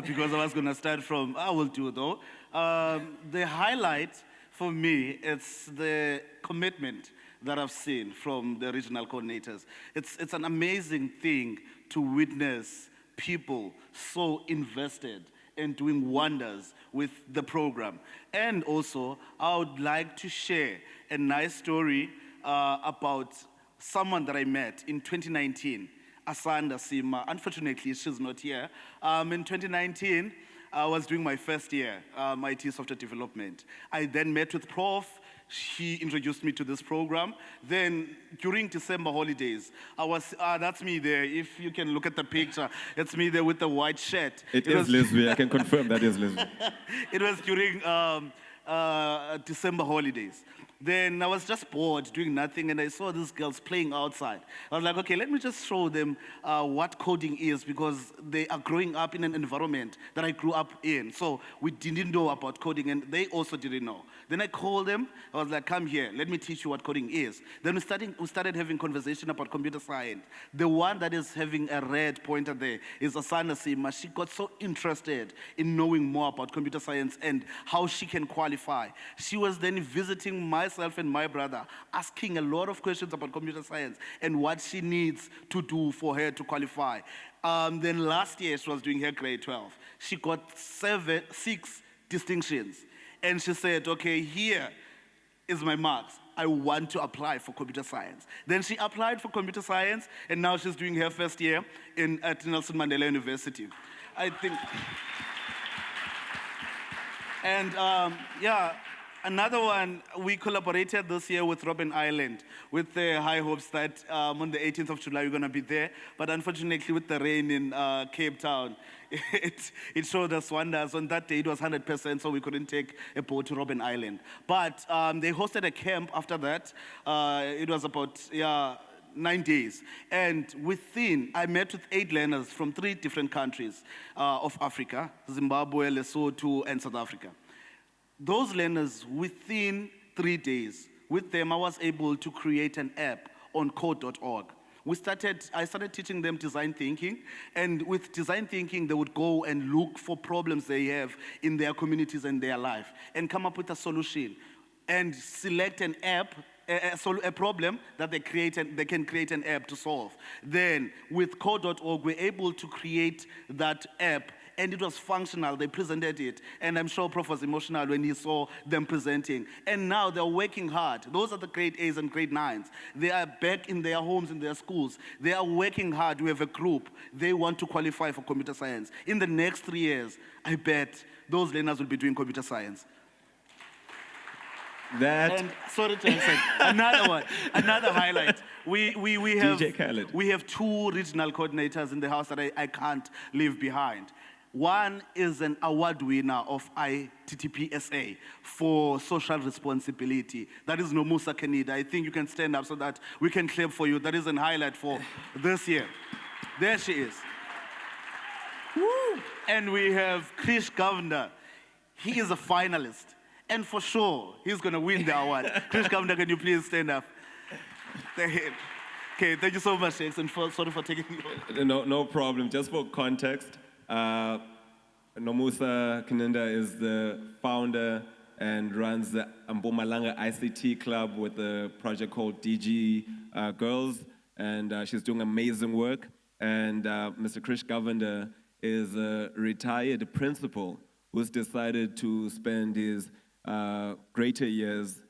Speaker 9: because I was going to start from, I will do though. The highlight for me, it's the commitment that I've seen from the regional coordinators. It's an amazing thing to witness people so invested in doing wonders with the program. And also, I would like to share a nice story about someone that I met in 2019. Asanda Sima. Unfortunately, she's not here. In 2019, I was doing my first year, IT software development. I then met with Prof. She introduced me to this program. Then during December holidays, I was, that's me there. If you can look at the picture, it's me there with the white shirt.
Speaker 8: It is Lizwi. I can confirm that is Lizwi.
Speaker 9: It was during December holidays. Then I was just bored, doing nothing, and I saw these girls playing outside. I was like, okay, let me just show them what coding is, because they are growing up in an environment that I grew up in. So we didn't know about coding, and they also didn't know. Then I called them. I was like, come here, let me teach you what coding is. Then we started having conversation about computer science. The one that is having a red pointer there is Asana Sima. She got so interested in knowing more about computer science and how she can qualify. She was then visiting myself and my brother, asking a lot of questions about computer science and what she needs to do for her to qualify. Then last year, she was doing her grade 12. She got 6 distinctions. And she said, okay, here is my marks. I want to apply for computer science. Then she applied for computer science, and now she's doing her first year at Nelson Mandela University. I think. And yeah, another one, we collaborated this year with Robben Island with the high hopes that on the 18th of July we're going to be there. But unfortunately, with the rain in Cape Town, it showed us wonders. On that day, it was 100%, so we couldn't take a boat to Robben Island. But they hosted a camp after that. It was about 9 days. And within, I met with 8 learners from 3 different countries of Africa: Zimbabwe, Lesotho, and South Africa. Those learners, within 3 days, with them, I was able to create an app on code.org. I started teaching them design thinking, and with design thinking, they would go and look for problems they have in their communities and their life, and come up with a solution, and select an app, a problem that they can create an app to solve. Then, with code.org, we're able to create that app, and it was functional. They presented it, and I'm sure Prof was emotional when he saw them presenting. And now they're working hard. Those are the grade 8s and grade 9s. They are back in their homes, in their schools. They are working hard. We have a group. They want to qualify for computer science. In the next 3 years, I bet those learners will be doing computer science. And sorry to say, another highlight. We have
Speaker 8: DJ Khaled.
Speaker 9: We have 2 regional coordinators in the house that I can't leave behind. One is an award winner of ITTPSA for social responsibility. That is Nomusa Kenida. I think you can stand up so that we can clap for you. That is a highlight for this year. There she is. Woo! And we have Krish Governor. He is a finalist. And for sure, he's going to win the award. Krish Governor, can you please stand up? Okay, thank you so much, Jackson. Sorry for taking you.
Speaker 8: No problem. Just for context, Nomusa Kinenda is the founder and runs the Mpumalanga ICT Club with a project called DG Girls, and she's doing amazing work. And Mr. Krish Govender is a retired principal who's decided to spend his greater years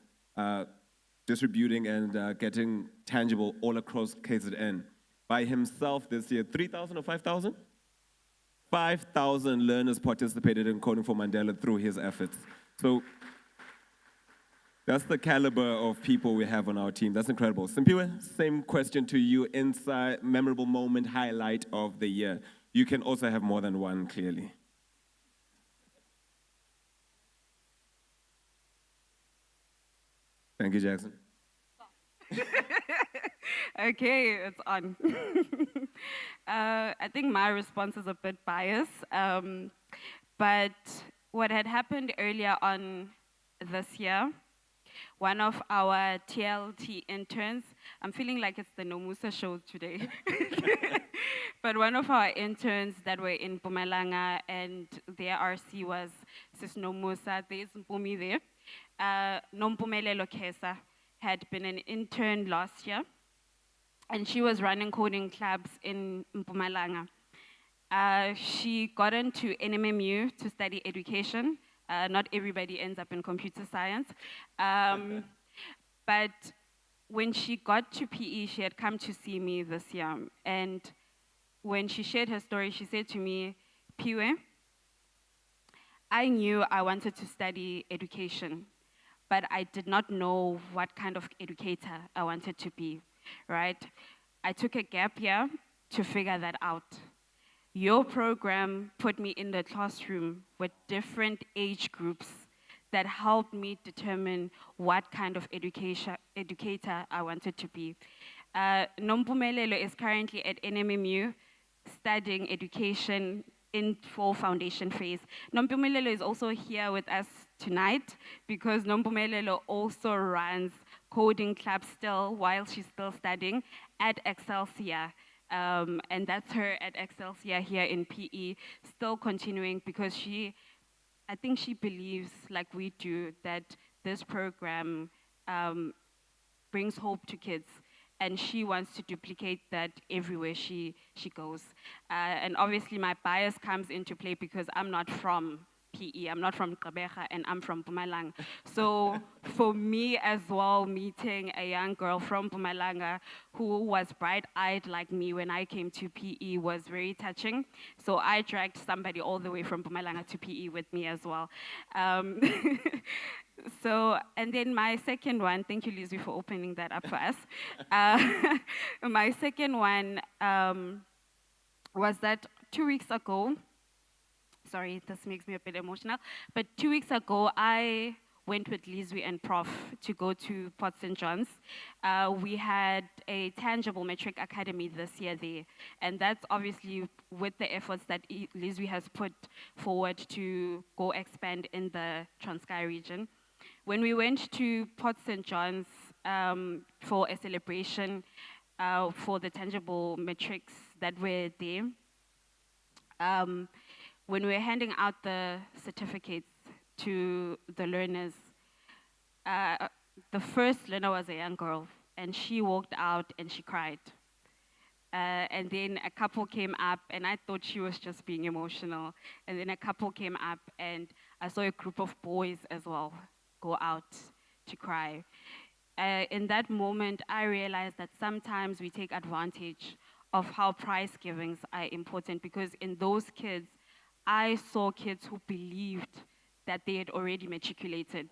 Speaker 8: distributing and getting tangible all across KZN. By himself this year, 3,000 or 5,000? 5,000 learners participated in Coding for Mandela through his efforts. So that's the caliber of people we have on our team. That's incredible. Simpiwe, same question to you. Inside memorable moment, highlight of the year. You can also have more than one, clearly. Thank you, Jackson.
Speaker 10: Okay, it's on. I think my response is a bit biased, but what had happened earlier on this year, one of our TLT interns, I'm feeling like it's the Nomusa show today, but one of our interns that were in Mpumalanga and their RC was Sis Nomusa, there's Mpumi there. Nompumelelo Kesa had been an intern last year, and she was running coding clubs in Mpumalanga. She got into NMMU to study education. Not everybody ends up in computer science. But when she got to PE, she had come to see me this year. And when she shared her story, she said to me, Piwe, I knew I wanted to study education, but I did not know what kind of educator I wanted to be, right? I took a gap year to figure that out. Your program put me in the classroom with different age groups that helped me determine what kind of educator I wanted to be. Nompumelelo is currently at NMMU studying education in full foundation phase. Nompumelelo is also here with us tonight because Nompumelelo also runs coding club still while she's still studying at Excelsior. And that's her at Excelsior here in PE, still continuing because I think she believes, like we do, that this program brings hope to kids. And she wants to duplicate that everywhere she goes. And obviously my bias comes into play because I'm not from PE, I'm not from Gqeberha, and I'm from Mpumalanga. So for me as well, meeting a young girl from Mpumalanga who was bright-eyed like me when I came to PE was very touching. So I dragged somebody all the way from Mpumalanga to PE with me as well. So, and then my second one, thank you, Lizzie, for opening that up for us. My second one was that 2 weeks ago, sorry, this makes me a bit emotional, but 2 weeks ago, I went with Lizzie and Prof to go to Port St. John's. We had a tangible metric academy this year there, and that's obviously with the efforts that Lizzie has put forward to go expand in the Transkei region. When we went to Port St. John's for a celebration for the tangible metrics that were there, when we were handing out the certificates to the learners, the first learner was a young girl, and she walked out and she cried. And then a couple came up, and I thought she was just being emotional. And then a couple came up, and I saw a group of boys as well go out to cry. In that moment, I realized that sometimes we take advantage of how prize givings are important, because in those kids, I saw kids who believed that they had already matriculated.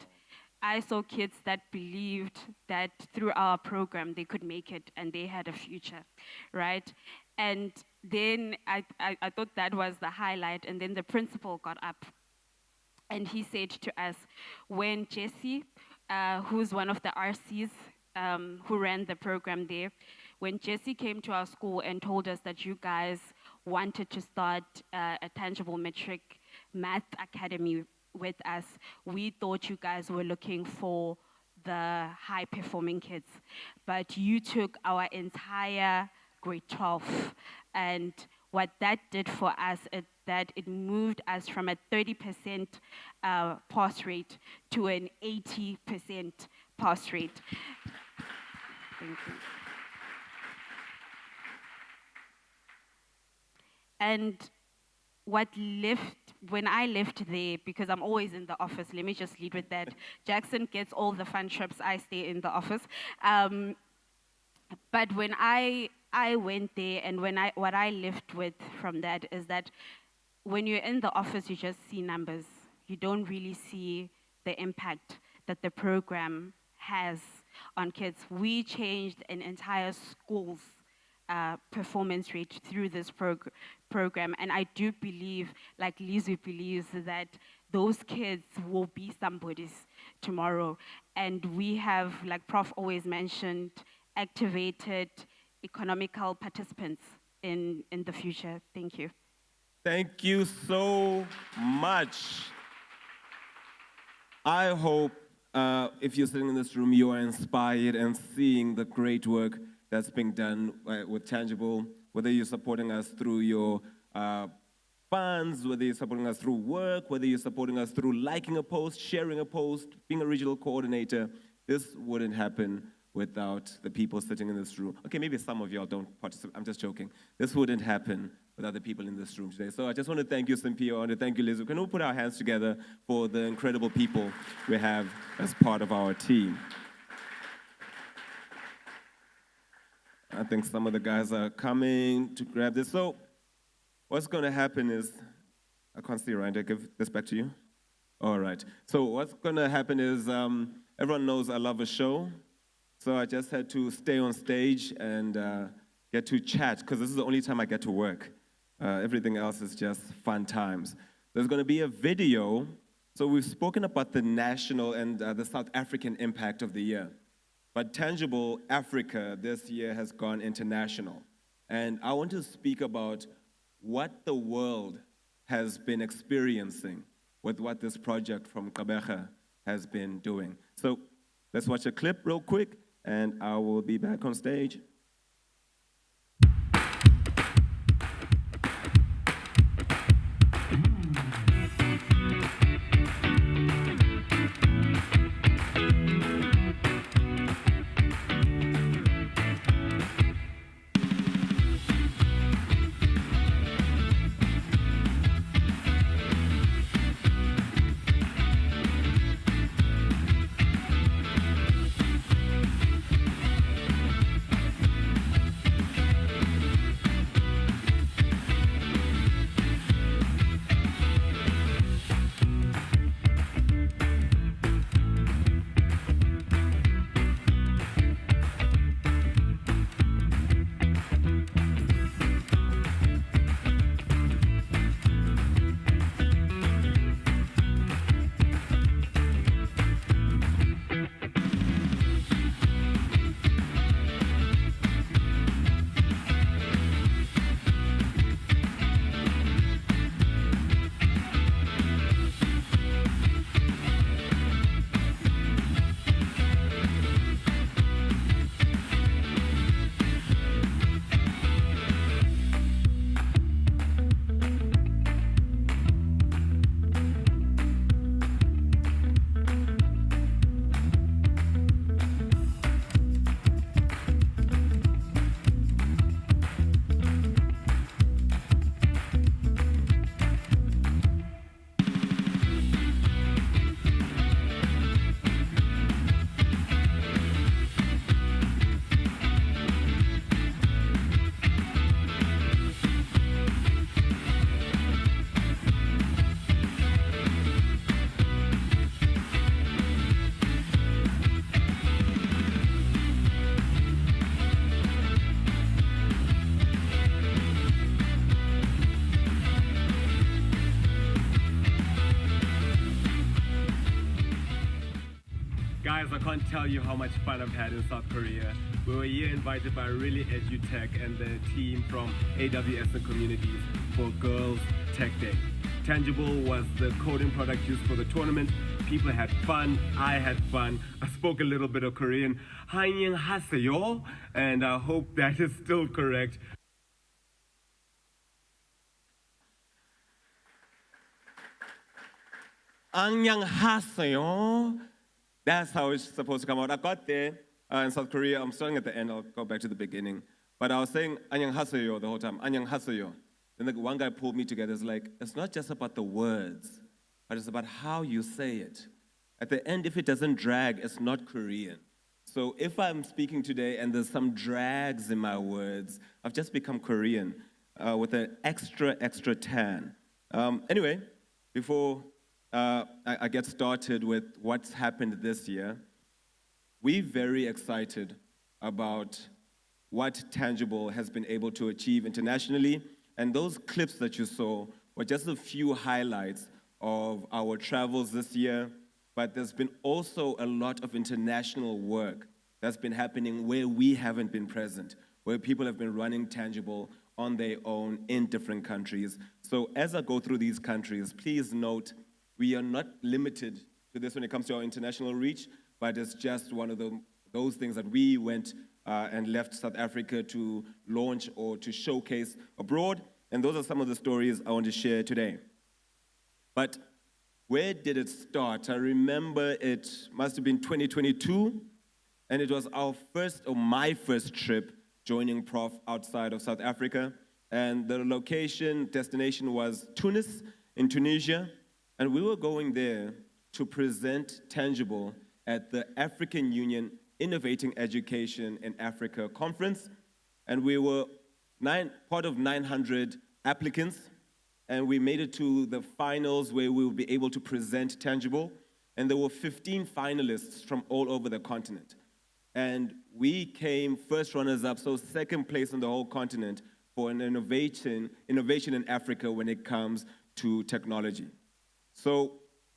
Speaker 10: I saw kids that believed that through our program they could make it and they had a future, right? And then I thought that was the highlight, and then the principal got up and he said to us, when Jessie, who's one of the RCs who ran the program there, when Jessie came to our school and told us that you guys wanted to start a tangible metric math academy with us, we thought you guys were looking for the high-performing kids. But you took our entire grade 12, and what that did for us is that it moved us from a 30% pass rate to an 80% pass rate. Thank you. And when I left there, because I'm always in the office, let me just lead with that. Jackson gets all the fun trips, I stay in the office. But when I went there, and what I left with from that is that when you're in the office, you just see numbers. You don't really see the impact that the program has on kids. We changed an entire school's performance rate through this program, and I do believe, like Lizu believes, that those kids will be somebody's tomorrow. And we have, like Prof always mentioned, activated economical participants in the future. Thank you.
Speaker 8: Thank you so much. I hope if you're sitting in this room, you are inspired and seeing the great work that's being done with Tangible, whether you're supporting us through your funds, whether you're supporting us through work, whether you're supporting us through liking a post, sharing a post, being a regional coordinator. This wouldn't happen without the people sitting in this room. Okay, maybe some of y'all don't participate. I'm just joking. This wouldn't happen without the people in this room today. So I just want to thank you, Cynthia. I want to thank you, Liz. Can we put our hands together for the incredible people we have as part of our team? I think some of the guys are coming to grab this. So what's going to happen is, I can't see, Ryan, I give this back to you? All right. So what's going to happen is, everyone knows I love a show. So I just had to stay on stage and get to chat, because this is the only time I get to work. Everything else is just fun times. There's going to be a video. So we've spoken about the national and the South African impact of the year. But Tangible Africa this year has gone international. And I want to speak about what the world has been experiencing with what this project from Gqeberha has been doing. So let's watch a clip real quick, and I will be back on stage. Guys, I can't tell you how much fun I've had in South Korea. We were here invited by Really EduTech and the team from AWS and Communities for Girls Tech Day. Tangible was the coding product used for the tournament, people had fun. I had fun. I spoke a little bit of Korean. 안녕하세요, and I hope that is still correct. 안녕하세요. That's how it's supposed to come out. I got there in South Korea. I'm starting at the end. I'll go back to the beginning. But I was saying 안녕하세요 the whole time. 안녕하세요. Then one guy pulled me together. It's like, it's not just about the words, but it's about how you say it. At the end, if it doesn't drag, it's not Korean. So if I'm speaking today and there's some drags in my words, I've just become Korean with an extra tan. Anyway, before I get started with what's happened this year, we're very excited about what Tangible has been able to achieve internationally. And those clips that you saw were just a few highlights of our travels this year, but there's been also a lot of international work that's been happening where we haven't been present, where people have been running Tangible on their own in different countries. So as I go through these countries, please note we are not limited to this when it comes to our international reach, but it's just one of those things that we went and left South Africa to launch or to showcase abroad. And those are some of the stories I want to share today. But where did it start? I remember it must have been 2022, and it was my first trip joining Prof outside of South Africa. And the destination was Tunis in Tunisia. And we were going there to present Tangible at the African Union Innovating Education in Africa conference. And we were part of 900 applicants. And we made it to the finals where we would be able to present Tangible. And there were 15 finalists from all over the continent. And we came first runners-up, so second place on the whole continent for an innovation in Africa when it comes to technology. So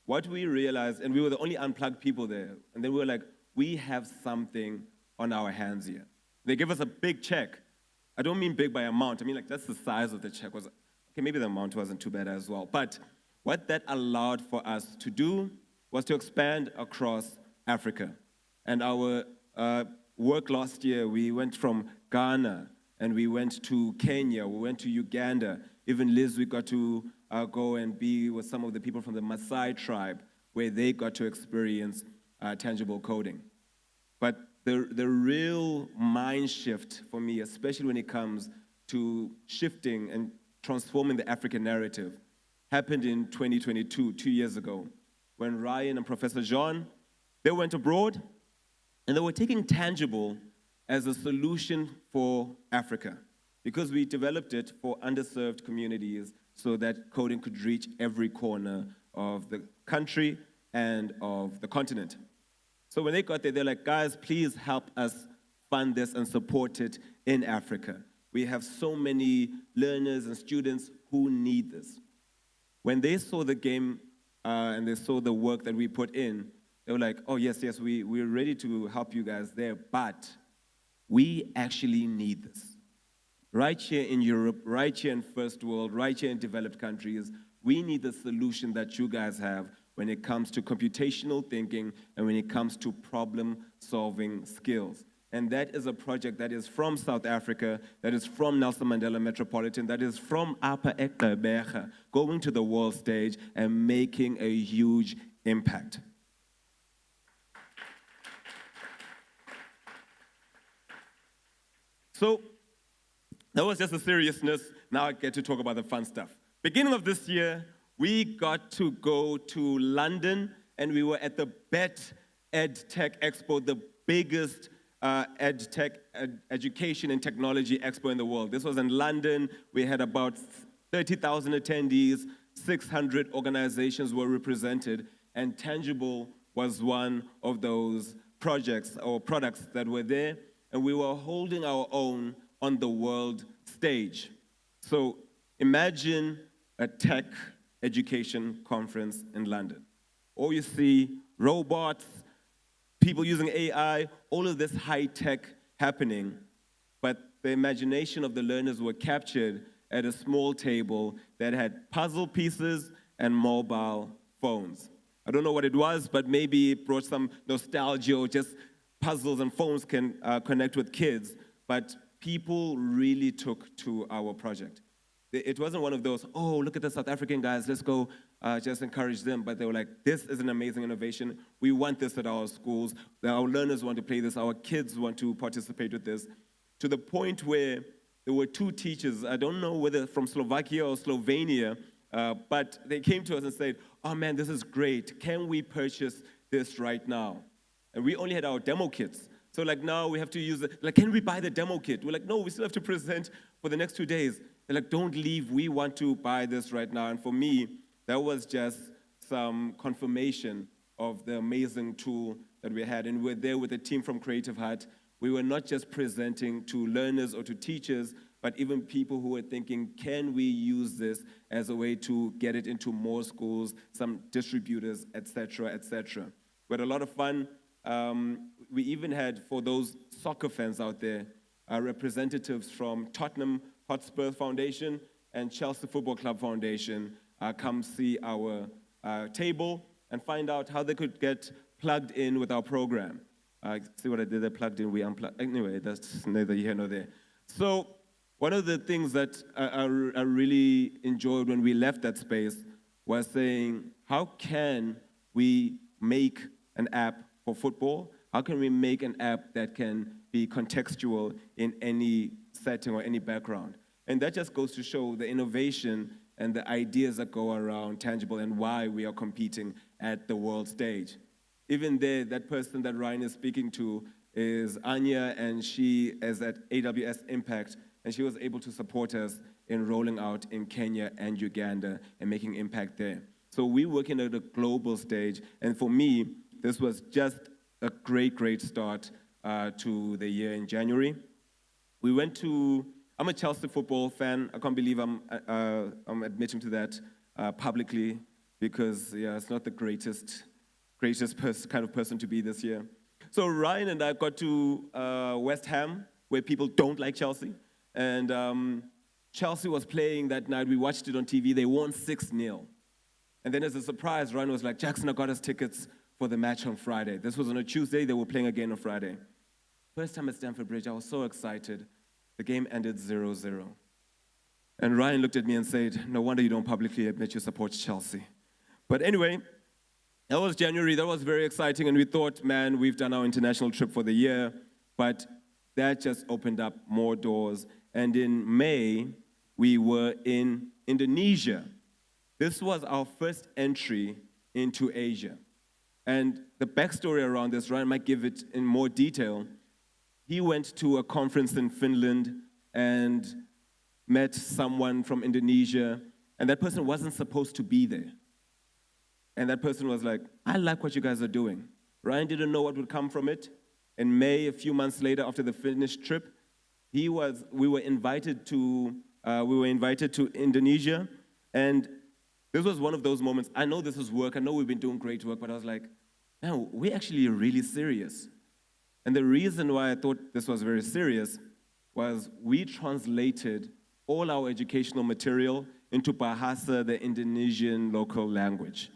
Speaker 8: what we realized, and we were the only unplugged people there, and then we were like, we have something on our hands here. They gave us a big check. I don't mean big by amount. I mean, like, that's the size of the check. Okay, maybe the amount wasn't too bad as well. But what that allowed for us to do was to expand across Africa. And our work last year, we went from Ghana, and we went to Kenya, we went to Uganda. Even Liz, we got to go and be with some of the people from the Maasai tribe, where they got to experience Tangible coding. But the real mind shift for me, especially when it comes to shifting and transforming the African narrative, happened in 2022, 2 years ago, when Ryan and Professor Jean, they went abroad, and they were taking Tangible as a solution for Africa, because we developed it for underserved communities so that coding could reach every corner of the country and of the continent. So when they got there, they're like, guys, please help us fund this and support it in Africa. We have so many learners and students who need this. When they saw the game and they saw the work that we put in, they were like, oh, yes, we're ready to help you guys there, but we actually need this. Right here in Europe, right here in first world, right here in developed countries, we need the solution that you guys have when it comes to computational thinking and when it comes to problem-solving skills. And that is a project that is from South Africa, that is from Nelson Mandela Metropolitan, that is from Upper Ektebecha, going to the world stage and making a huge impact. So that was just the seriousness. Now I get to talk about the fun stuff. Beginning of this year, we got to go to London, and we were at the BET EdTech Expo, the biggest EdTech education and technology expo in the world. This was in London. We had about 30,000 attendees, 600 organizations were represented, and Tangible was one of those projects or products that were there, and we were holding our own on the world stage. So imagine a tech education conference in London. All you see, robots, people using AI, all of this high tech happening, but the imagination of the learners were captured at a small table that had puzzle pieces and mobile phones. I don't know what it was, but maybe it brought some nostalgia, or just puzzles and phones can connect with kids. But people really took to our project. It wasn't one of those, oh, look at the South African guys, let's go just encourage them. But they were like, this is an amazing innovation. We want this at our schools. Our learners want to play this. Our kids want to participate with this. To the point where there were 2 teachers, I don't know whether from Slovakia or Slovenia, but they came to us and said, oh man, this is great. Can we purchase this right now? And we only had our demo kits. So like now we have to use it. Like, can we buy the demo kit? We're like, no, we still have to present for the next 2 days. They're like, don't leave. We want to buy this right now. And for me, that was just some confirmation of the amazing tool that we had. And we're there with a team from Creative Heart. We were not just presenting to learners or to teachers, but even people who were thinking, can we use this as a way to get it into more schools, some distributors, et cetera, et cetera. We had a lot of fun. We even had, for those soccer fans out there, representatives from Tottenham Hotspur Foundation and Chelsea Football Club Foundation come see our table and find out how they could get plugged in with our program. See what I did? They plugged in, we unplugged. Anyway, that's neither here nor there. So one of the things that I really enjoyed when we left that space was saying, how can we make an app for football? How can we make an app that can be contextual in any setting or any background? And that just goes to show the innovation and the ideas that go around Tangible and why we are competing at the world stage. Even there, that person that Ryan is speaking to is Anya, and she is at AWS Impact, and she was able to support us in rolling out in Kenya and Uganda and making impact there. So we're working at a global stage, and for me, this was just a great, great start to the year in January. We went to, I'm a Chelsea football fan. I can't believe I'm admitting to that publicly, because yeah, it's not the greatest kind of person to be this year. So Ryan and I got to West Ham, where people don't like Chelsea. And Chelsea was playing that night. We watched it on TV. They won 6-0. And then as a surprise, Ryan was like, Jackson, I got us tickets for the match on Friday. This was on a Tuesday. They were playing again on Friday. First time at Stamford Bridge, I was so excited. The game ended 0-0. And Ryan looked at me and said, no wonder you don't publicly admit you support Chelsea. But anyway, that was January. That was very exciting. And we thought, man, we've done our international trip for the year. But that just opened up more doors. And in May, we were in Indonesia. This was our first entry into Asia. And the backstory around this, Ryan might give it in more detail. He went to a conference in Finland and met someone from Indonesia, and that person wasn't supposed to be there. And that person was like, I like what you guys are doing. Ryan didn't know what would come from it. In May, a few months later, after the Finnish trip, we were invited to Indonesia, and this was one of those moments. I know this is work. I know we've been doing great work, but I was like, man, we're actually really serious. And the reason why I thought this was very serious was we translated all our educational material into Bahasa, the Indonesian local language.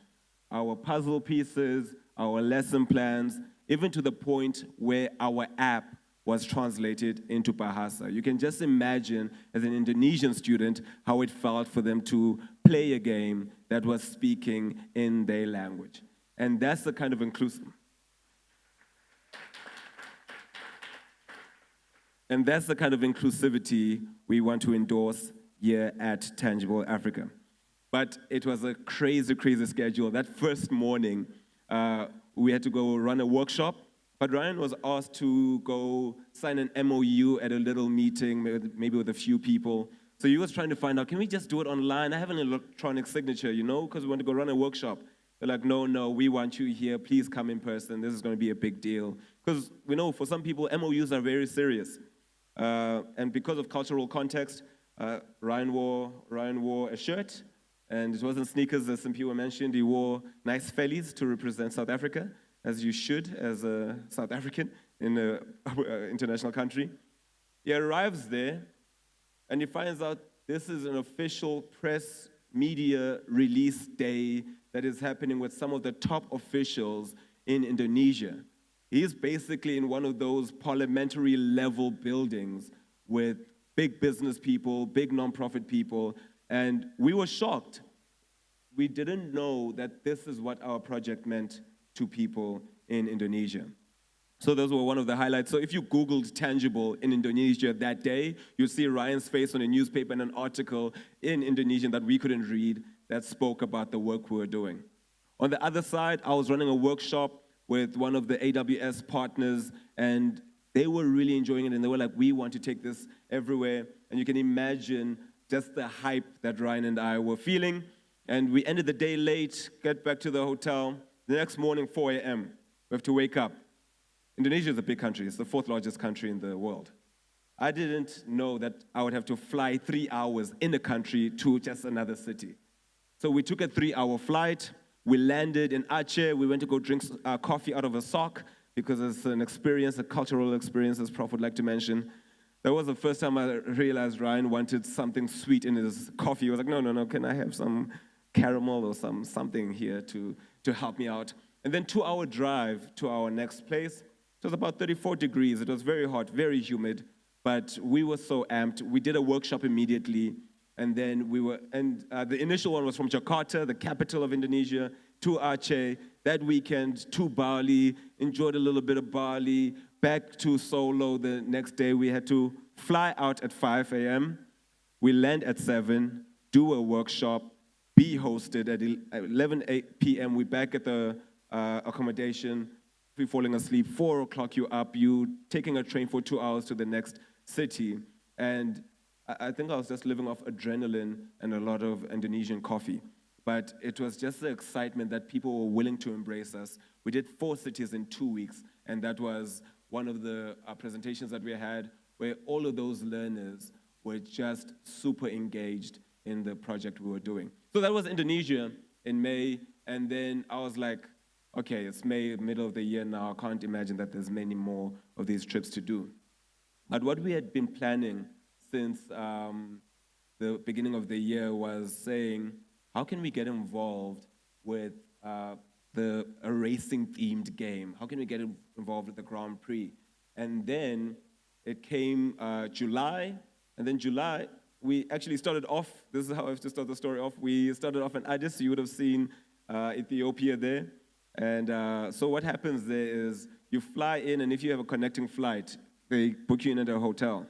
Speaker 8: Our puzzle pieces, our lesson plans, even to the point where our app was translated into Bahasa. You can just imagine, as an Indonesian student, how it felt for them to play a game that was speaking in their language. And that's the kind of inclusivity we want to endorse here at Tangible Africa. But it was a crazy, crazy schedule. That first morning, we had to go run a workshop, but Ryan was asked to go sign an MOU at a little meeting, maybe with a few people. So he was trying to find out, can we just do it online? I have an electronic signature, because we want to go run a workshop. They're like, no, we want you here. Please come in person. This is going to be a big deal. Because we know for some people, MOUs are very serious. And because of cultural context, Ryan wore a shirt, and it wasn't sneakers, as some people mentioned. He wore nice fellies to represent South Africa, as you should as a South African in an international country. He arrives there, and he finds out this is an official press media release day that is happening with some of the top officials in Indonesia. He's basically in one of those parliamentary level buildings with big business people, big nonprofit people, and we were shocked. We didn't know that this is what our project meant to people in Indonesia. So those were one of the highlights. So if you Googled tangible in Indonesia that day, you'll see Ryan's face on a newspaper and an article in Indonesian that we couldn't read that spoke about the work we were doing. On the other side, I was running a workshop with one of the AWS partners, and they were really enjoying it, and they were like, we want to take this everywhere. And you can imagine just the hype that Ryan and I were feeling. And we ended the day late, get back to the hotel. The next morning, 4 a.m., we have to wake up. Indonesia is a big country. It's the 4th largest country in the world. I didn't know that I would have to fly 3 hours in a country to just another city. So we took a 3-hour flight. We landed in Aceh. We went to go drink coffee out of a sock because it's an experience, a cultural experience, as Prof would like to mention. That was the first time I realized Ryan wanted something sweet in his coffee. He was like, no, can I have some caramel or something here to help me out? And then 2-hour drive to our next place. It was about 34 degrees. It was very hot, very humid, but we were so amped. We did a workshop immediately, and then the initial one was from Jakarta, the capital of Indonesia, to Aceh. That weekend, to Bali, enjoyed a little bit of Bali, back to Solo the next day. We had to fly out at 5 a.m. We land at 7, do a workshop, be hosted at 11 p.m. We're back at the accommodation. You're falling asleep, 4 o'clock you're up, you taking a train for 2 hours to the next city. And I think I was just living off adrenaline and a lot of Indonesian coffee. But it was just the excitement that people were willing to embrace us. We did 4 cities in 2 weeks, and that was one of the presentations that we had where all of those learners were just super engaged in the project we were doing. So that was Indonesia in May, and then I was like, okay, it's May, middle of the year now. I can't imagine that there's many more of these trips to do. But what we had been planning since the beginning of the year was saying, how can we get involved with a racing-themed game? How can we get involved with the Grand Prix? And then it came July, and then July, we actually started off, this is how I have to start the story off. We started off in Addis. You would have seen Ethiopia there. And so what happens there is you fly in, and if you have a connecting flight, they book you in at a hotel.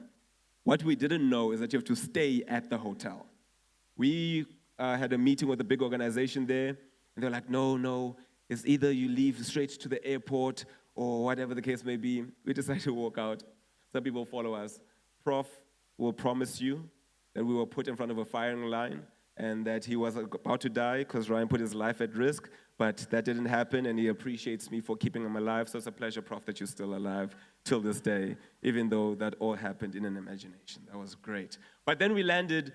Speaker 8: What we didn't know is that you have to stay at the hotel. We had a meeting with a big organization there, and they're like, no, it's either you leave straight to the airport or whatever the case may be. We decided to walk out. Some people follow us. Prof will promise you that we were put in front of a firing line and that he was about to die because Ryan put his life at risk, but that didn't happen, and he appreciates me for keeping him alive. So it's a pleasure, Prof, that you're still alive till this day, even though that all happened in an imagination. That was great. But then we landed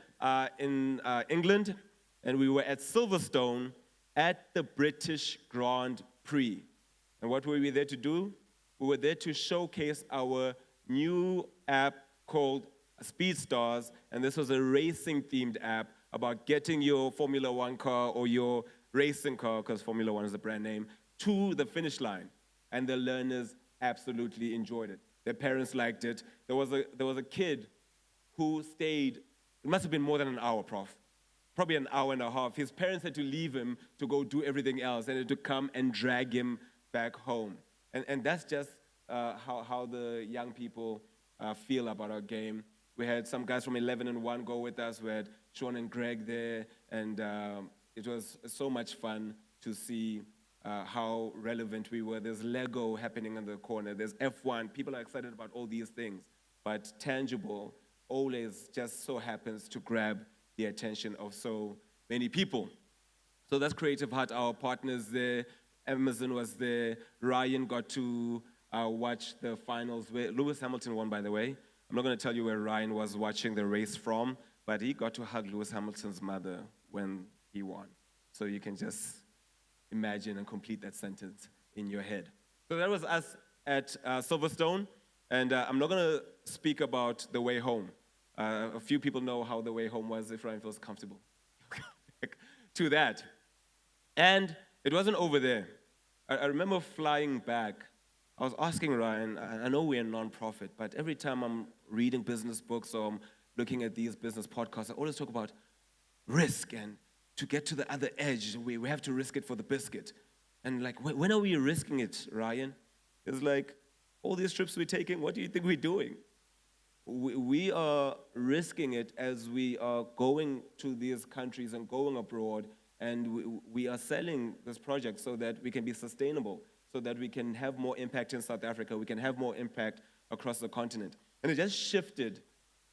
Speaker 8: in England, and we were at Silverstone at the British Grand Prix. And what were we there to do? We were there to showcase our new app called Speedstars, and this was a racing-themed app about getting your Formula One car or your racing car, because Formula One is the brand name, to the finish line. And the learners absolutely enjoyed it. Their parents liked it. There was a kid who stayed, it must have been more than an hour, Prof. Probably an hour and a half. His parents had to leave him to go do everything else, and had to come and drag him back home. And that's just how the young people feel about our game. We had some guys from 11 and 1 go with us. We had Sean and Greg there, and it was so much fun to see how relevant we were. There's Lego happening in the corner. There's F1. People are excited about all these things, but tangible always just so happens to grab the attention of so many people. So that's Creative Heart, our partners there. Amazon was there. Ryan got to watch the finals where Lewis Hamilton won, by the way. I'm not going to tell you where Ryan was watching the race from, but he got to hug Lewis Hamilton's mother when he won. So you can just imagine and complete that sentence in your head. So that was us at Silverstone, and I'm not going to speak about the way home. A few people know how the way home was if Ryan feels comfortable to that. And it wasn't over there. I remember flying back. I was asking Ryan, I know we're a nonprofit, but every time I'm reading business books or I'm looking at these business podcasts, I always talk about risk, and to get to the other edge, we have to risk it for the biscuit. And like, when are we risking it, Ryan? It's like, all these trips we're taking, what do you think we're doing? We are risking it as we are going to these countries and going abroad, and we are selling this project so that we can be sustainable, so that we can have more impact in South Africa, we can have more impact across the continent. And it just shifted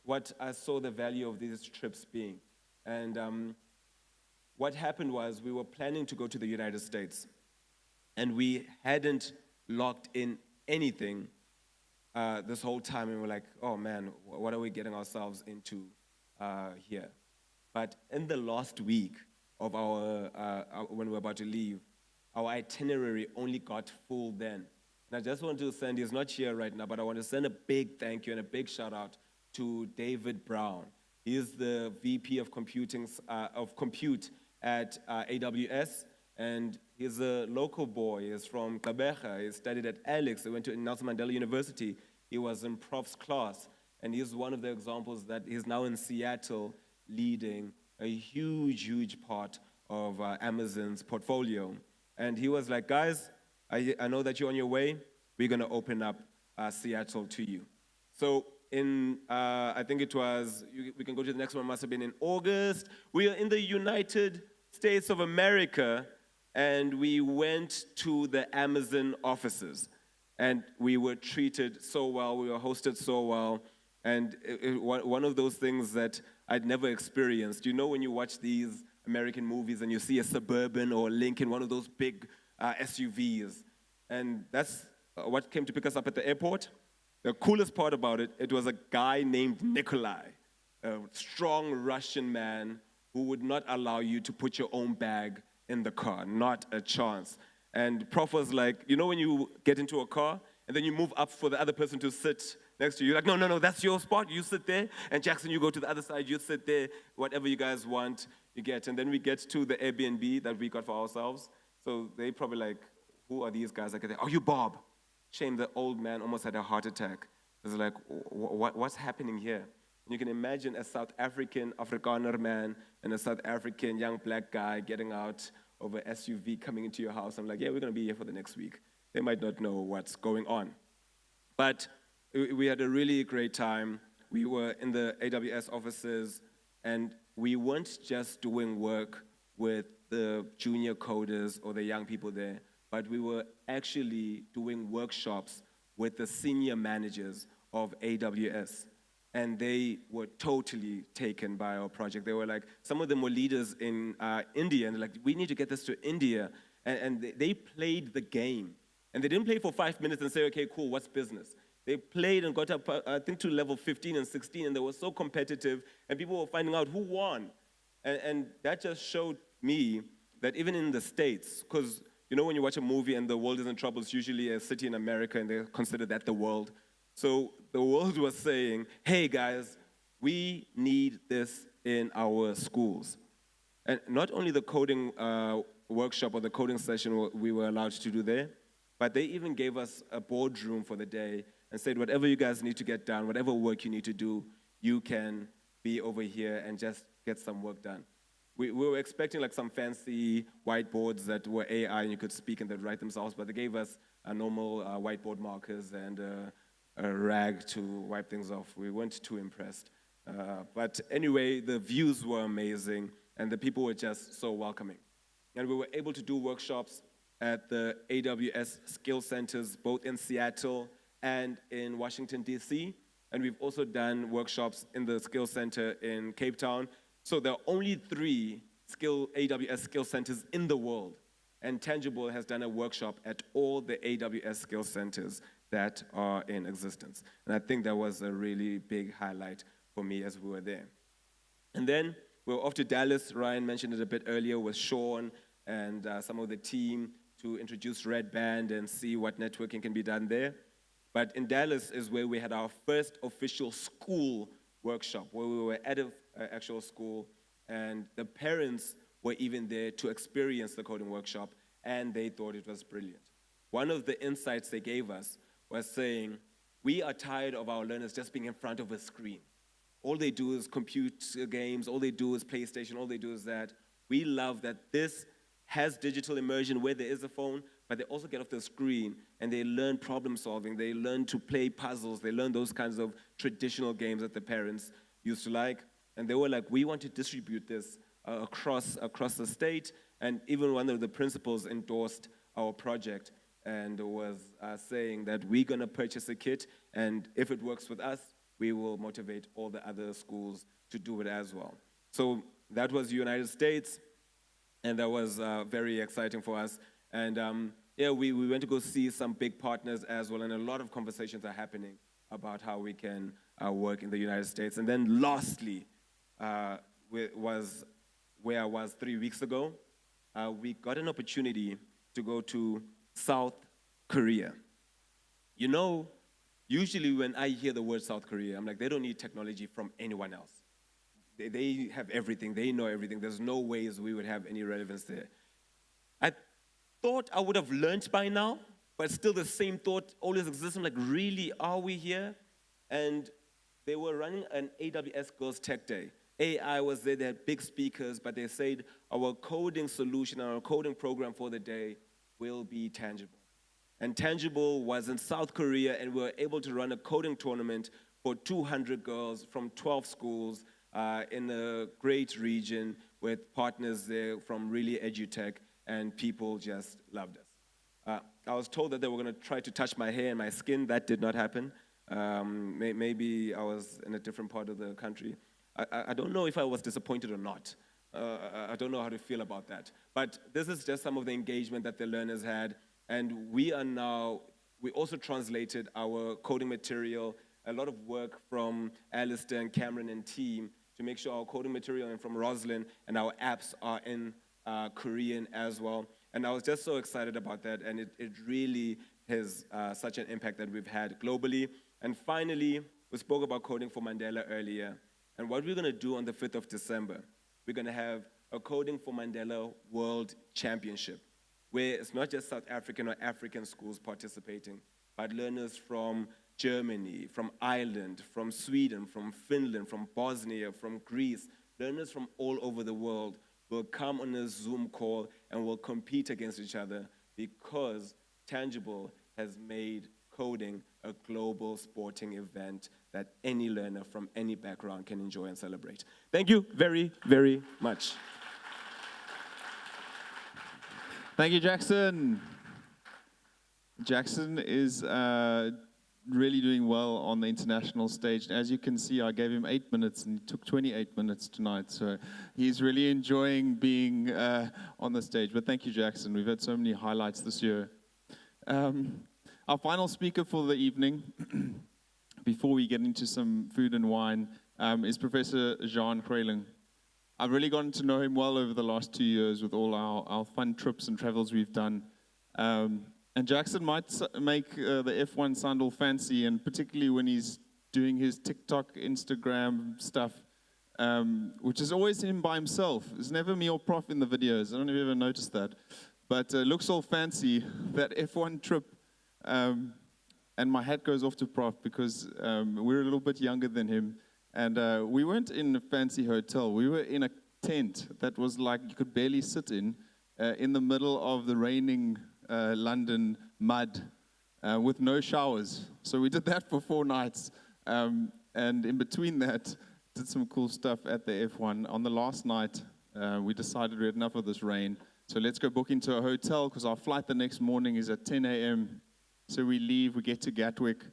Speaker 8: what I saw the value of these trips being. And what happened was we were planning to go to the United States, and we hadn't locked in anything this whole time, and we're like, oh man, what are we getting ourselves into here? But in the last week of when we were about to leave, our itinerary only got full then. And I just want to send, he's not here right now, but I want to send a big thank you and a big shout out to David Brown. He is the VP of compute at AWS, and he's a local boy. He's from Gqeberha. He studied at Alex. He went to Nelson Mandela University. He was in Prof's class, and he's one of the examples that he's now in Seattle leading a huge, huge part of Amazon's portfolio. And he was like, guys, I know that you're on your way. We're going to open up Seattle to you. So I think it was, we can go to the next one, must have been in August. We are in the United States of America, and we went to the Amazon offices. And we were treated so well, we were hosted so well. And one of those things that I'd never experienced. You know when you watch these American movies and you see a Suburban or a Lincoln, one of those big SUVs. And that's what came to pick us up at the airport. The coolest part about it, it was a guy named Nikolai, a strong Russian man who would not allow you to put your own bag in the car, not a chance. And Prof was like, you know when you get into a car and then you move up for the other person to sit next to you? You're like, no, that's your spot. You sit there. And Jackson, you go to the other side. You sit there. Whatever you guys want, you get. And then we get to the Airbnb that we got for ourselves. So they probably like, who are these guys? Like, are you Bob? Shame, the old man almost had a heart attack. It's like, what's happening here? You can imagine a South African Afrikaner man and a South African young black guy getting out of an SUV coming into your house. I'm like, yeah, we're going to be here for the next week. They might not know what's going on. But we had a really great time. We were in the AWS offices, and we weren't just doing work with the junior coders or the young people there, but we were actually doing workshops with the senior managers of AWS. And they were totally taken by our project. They were like, some of them were leaders in India, and they're like, we need to get this to India. And they played the game. And they didn't play for 5 minutes and say, okay, cool, what's business? They played and got up, I think, to level 15 and 16, and they were so competitive, and people were finding out who won. And that just showed me that even in the States, because you know when you watch a movie and the world is in trouble, it's usually a city in America, and they consider that the world. So the world was saying, hey guys, we need this in our schools. And not only the coding workshop or the coding session we were allowed to do there, but they even gave us a boardroom for the day and said, whatever you guys need to get done, whatever work you need to do, you can be over here and just get some work done. We were expecting like some fancy whiteboards that were AI and you could speak and they'd write themselves, but they gave us a normal whiteboard markers and a rag to wipe things off. We weren't too impressed. But anyway, the views were amazing and the people were just so welcoming. And we were able to do workshops at the AWS skill centers, both in Seattle and in Washington, D.C. And we've also done workshops in the skill center in Cape Town. So there are only 3 AWS skill centers in the world. And Tangible has done a workshop at all the AWS skill centers that are in existence. And I think that was a really big highlight for me as we were there. And then we were off to Dallas. Ryan mentioned it a bit earlier with Sean and some of the team to introduce Red Band and see what networking can be done there. But in Dallas is where we had our first official school workshop, where we were at an actual school, and the parents were even there to experience the coding workshop, and they thought it was brilliant. One of the insights they gave us was saying, we are tired of our learners just being in front of a screen. All they do is computer games, all they do is PlayStation, all they do is that. We love that this has digital immersion where there is a phone, but they also get off the screen and they learn problem solving, they learn to play puzzles, they learn those kinds of traditional games that the parents used to like. And they were like, we want to distribute this across the state. And even one of the principals endorsed our project and was saying that we're going to purchase a kit, and if it works with us, we will motivate all the other schools to do it as well. So that was the United States, and that was very exciting for us. And yeah, we went to go see some big partners as well, and a lot of conversations are happening about how we can work in the United States. And then lastly, was where I was 3 weeks ago. We got an opportunity to go to South Korea. You know, usually when I hear the word South Korea, I'm like, they don't need technology from anyone else. They have everything, they know everything. There's no ways we would have any relevance there. I thought I would have learned by now, but still the same thought always exists. I'm like, really, are we here? And they were running an AWS Girls Tech Day. AI was there, they had big speakers, but they said our coding solution, our coding program for the day will be Tangible. And Tangible was in South Korea, and we were able to run a coding tournament for 200 girls from 12 schools in a great region with partners there from really EduTech, and people just loved us. I was told that they were going to try to touch my hair and my skin. That did not happen. Maybe I was in a different part of the country. I don't know if I was disappointed or not. I don't know how to feel about that. But this is just some of the engagement that the learners had. And we also translated our coding material, a lot of work from Alistair and Cameron and team to make sure our coding material, and from Roslyn, and our apps are in Korean as well. And I was just so excited about that, and it really has such an impact that we've had globally. And finally, we spoke about Coding for Mandela earlier. And what we're going to do on the 5th of December, we're going to have a Coding for Mandela World Championship, where it's not just South African or African schools participating, but learners from Germany, from Ireland, from Sweden, from Finland, from Bosnia, from Greece, learners from all over the world will come on a Zoom call and will compete against each other, because Tangible has made coding a global sporting event that any learner from any background can enjoy and celebrate. Thank you very, very much.
Speaker 1: Thank you, Jackson. Jackson is really doing well on the international stage. As you can see, I gave him 8 minutes, and he took 28 minutes tonight. So he's really enjoying being on the stage. But thank you, Jackson. We've had so many highlights this year. Our final speaker for the evening, before we get into some food and wine, is Professor Jean Kruiling. I've really gotten to know him well over the last 2 years with all our fun trips and travels we've done. And Jackson might make the F1 sound all fancy, and particularly when he's doing his TikTok, Instagram stuff, which is always him by himself. It's never me or Prof in the videos. I don't know if you ever noticed that. But it looks all fancy, that F1 trip. And my hat goes off to Prof because we're a little bit younger than him. And we weren't in a fancy hotel. We were in a tent that was like you could barely sit in the middle of the raining London mud with no showers. So we did that for 4 nights. And in between that, did some cool stuff at the F1. On the last night, we decided we had enough of this rain. So let's go book into a hotel because our flight the next morning is at 10 a.m. So we leave, we get to Gatwick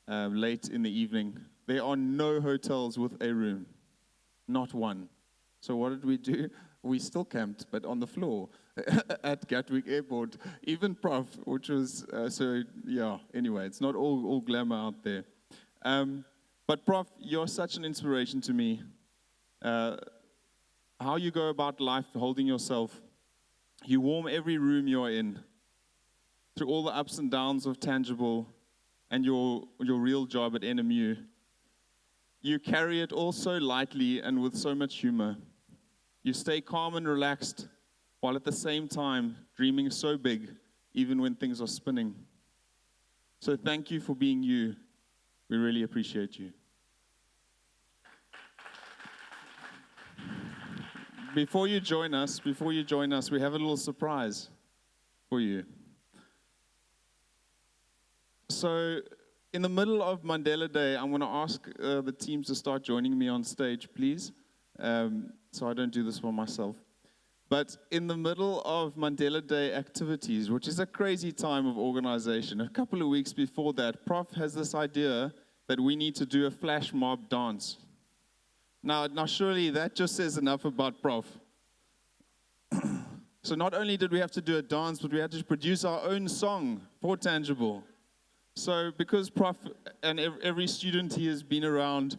Speaker 1: late in the evening. There are no hotels with a room, not one. So what did we do? We still camped, but on the floor at Gatwick Airport. Even Prof, which was, anyway, it's not all glamour out there. But Prof, you're such an inspiration to me. How you go about life, holding yourself. You warm every room you're in. Through all the ups and downs of Tangible and your real job at NMU, you carry it all so lightly and with so much humor. You stay calm and relaxed, while at the same time dreaming so big, even when things are spinning. So thank you for being you. We really appreciate you. Before you join us, we have a little surprise for you. So, in the middle of Mandela Day, I'm going to ask the teams to start joining me on stage, please. So I don't do this for myself. But in the middle of Mandela Day activities, which is a crazy time of organization, a couple of weeks before that, Prof has this idea that we need to do a flash mob dance. Now surely that just says enough about Prof. So not only did we have to do a dance, but we had to produce our own song for Tangible. So because Prof and every student he has been around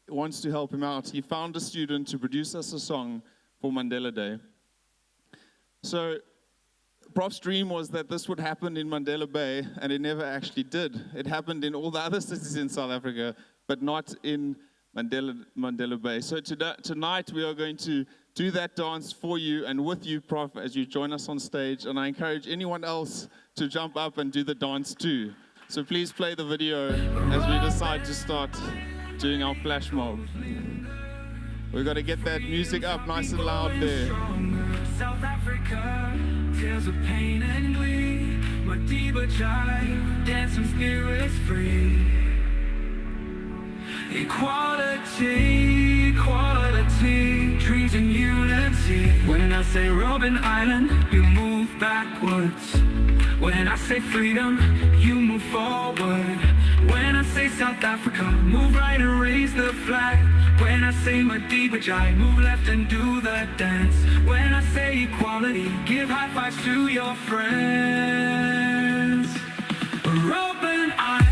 Speaker 1: wants to help him out, he found a student to produce us a song for Mandela Day. So Prof's dream was that this would happen in Mandela Bay, and it never actually did. It happened in all the other cities in South Africa, but not in Mandela Bay. So tonight we are going to do that dance for you and with you, Prof, as you join us on stage. And I encourage anyone else to jump up and do the dance too. So please play the video as we decide to start doing our flash mob. We've got to get that music up nice and loud there.
Speaker 11: South Africa, tears of pain and glee, Madiba jive, dancing spirits free. Equality, equality, dreams in unity. When I say Robben Island, you move backwards. When I say freedom, you move forward. When I say South Africa, move right and raise the flag. When I say Madiba jive, move left and do the dance. When I say equality, give high fives to your friends. Robben Island.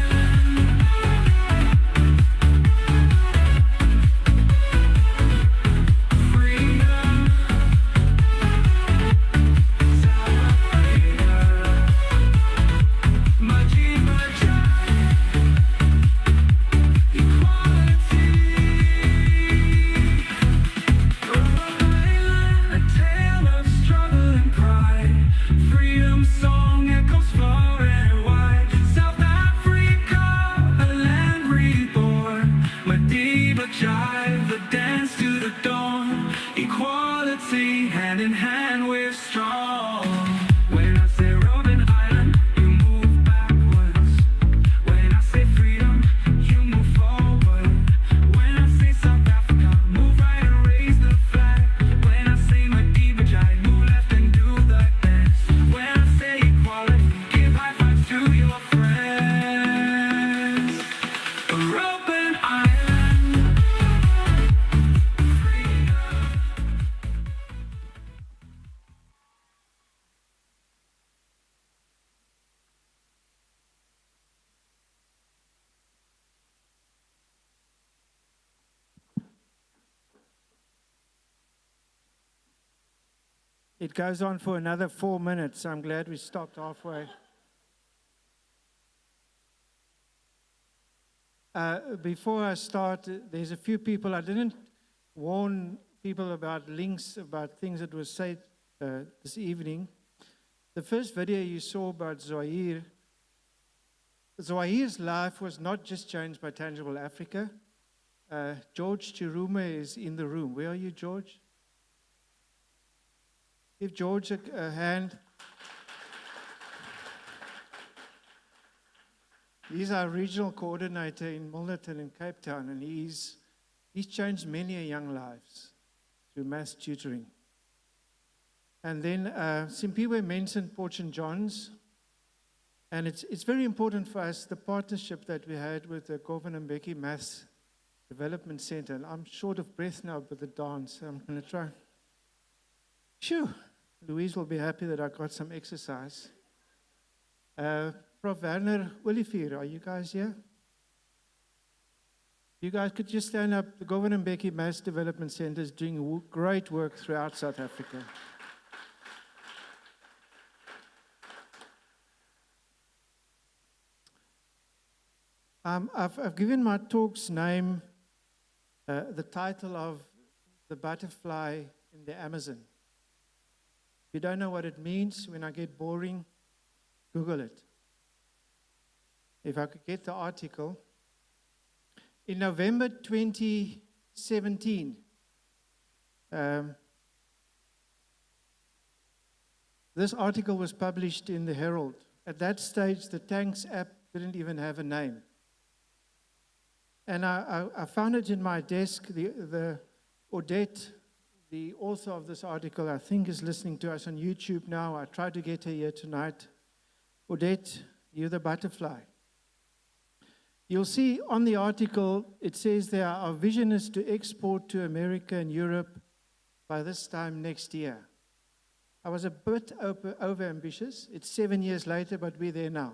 Speaker 11: Hand in hand we're strong. When I say Robben Island, you move backwards. When I say freedom, you move forward. When I say South Africa, move right and raise the flag. When I say Madiba jive, move left and do the dance. When I say equality, give high fives to your friends. Robben Island.
Speaker 12: It goes on for another 4 minutes. I'm glad we stopped halfway. Before I start, there's a few people. I didn't warn people about links, about things that were said this evening. The first video you saw about Zwahir's life was not just changed by Tangible Africa. George Chirume is in the room. Where are you, George? Give George a hand. He's our regional coordinator in Milnerton in Cape Town, and he's changed many young lives through mass tutoring. And then Simpiwe mentioned Port St. John's, and it's very important for us, the partnership that we had with the Govan and Mbeki Mass Development Center. And I'm short of breath now with the dance, so I'm going to try. Phew. Louise will be happy that I got some exercise. Prof. Werner Olivier, are you guys here? You guys could just stand up. The Govan and Mbeki Mass Development Center is doing great work throughout South Africa. I've given my talk's name, the title of the butterfly in the Amazon. If you don't know what it means, when I get boring, Google it. If I could get the article. In November 2017, this article was published in the Herald. At that stage, the Tanks app didn't even have a name. And I found it in my desk. The Odette, the author of this article, I think is listening to us on YouTube now. I tried to get her here tonight. Odette, you're the butterfly. You'll see on the article, it says there, our vision is to export to America and Europe by this time next year. I was a bit over-ambitious. It's 7 years later, but we're there now.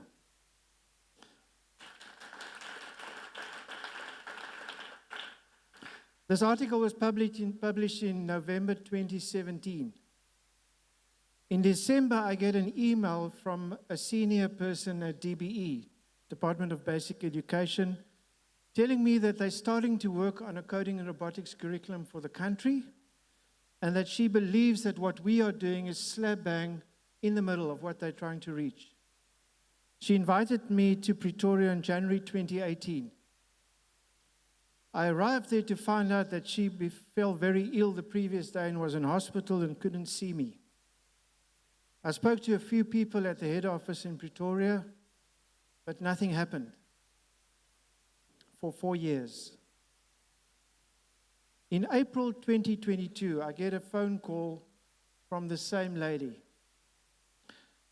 Speaker 12: This article was published in November 2017. In December, I get an email from a senior person at DBE, Department of Basic Education, telling me that they're starting to work on a coding and robotics curriculum for the country, and that she believes that what we are doing is slap bang in the middle of what they're trying to reach. She invited me to Pretoria in January 2018. I arrived there to find out that she fell very ill the previous day and was in hospital and couldn't see me. I spoke to a few people at the head office in Pretoria, but nothing happened for 4 years. In April 2022, I get a phone call from the same lady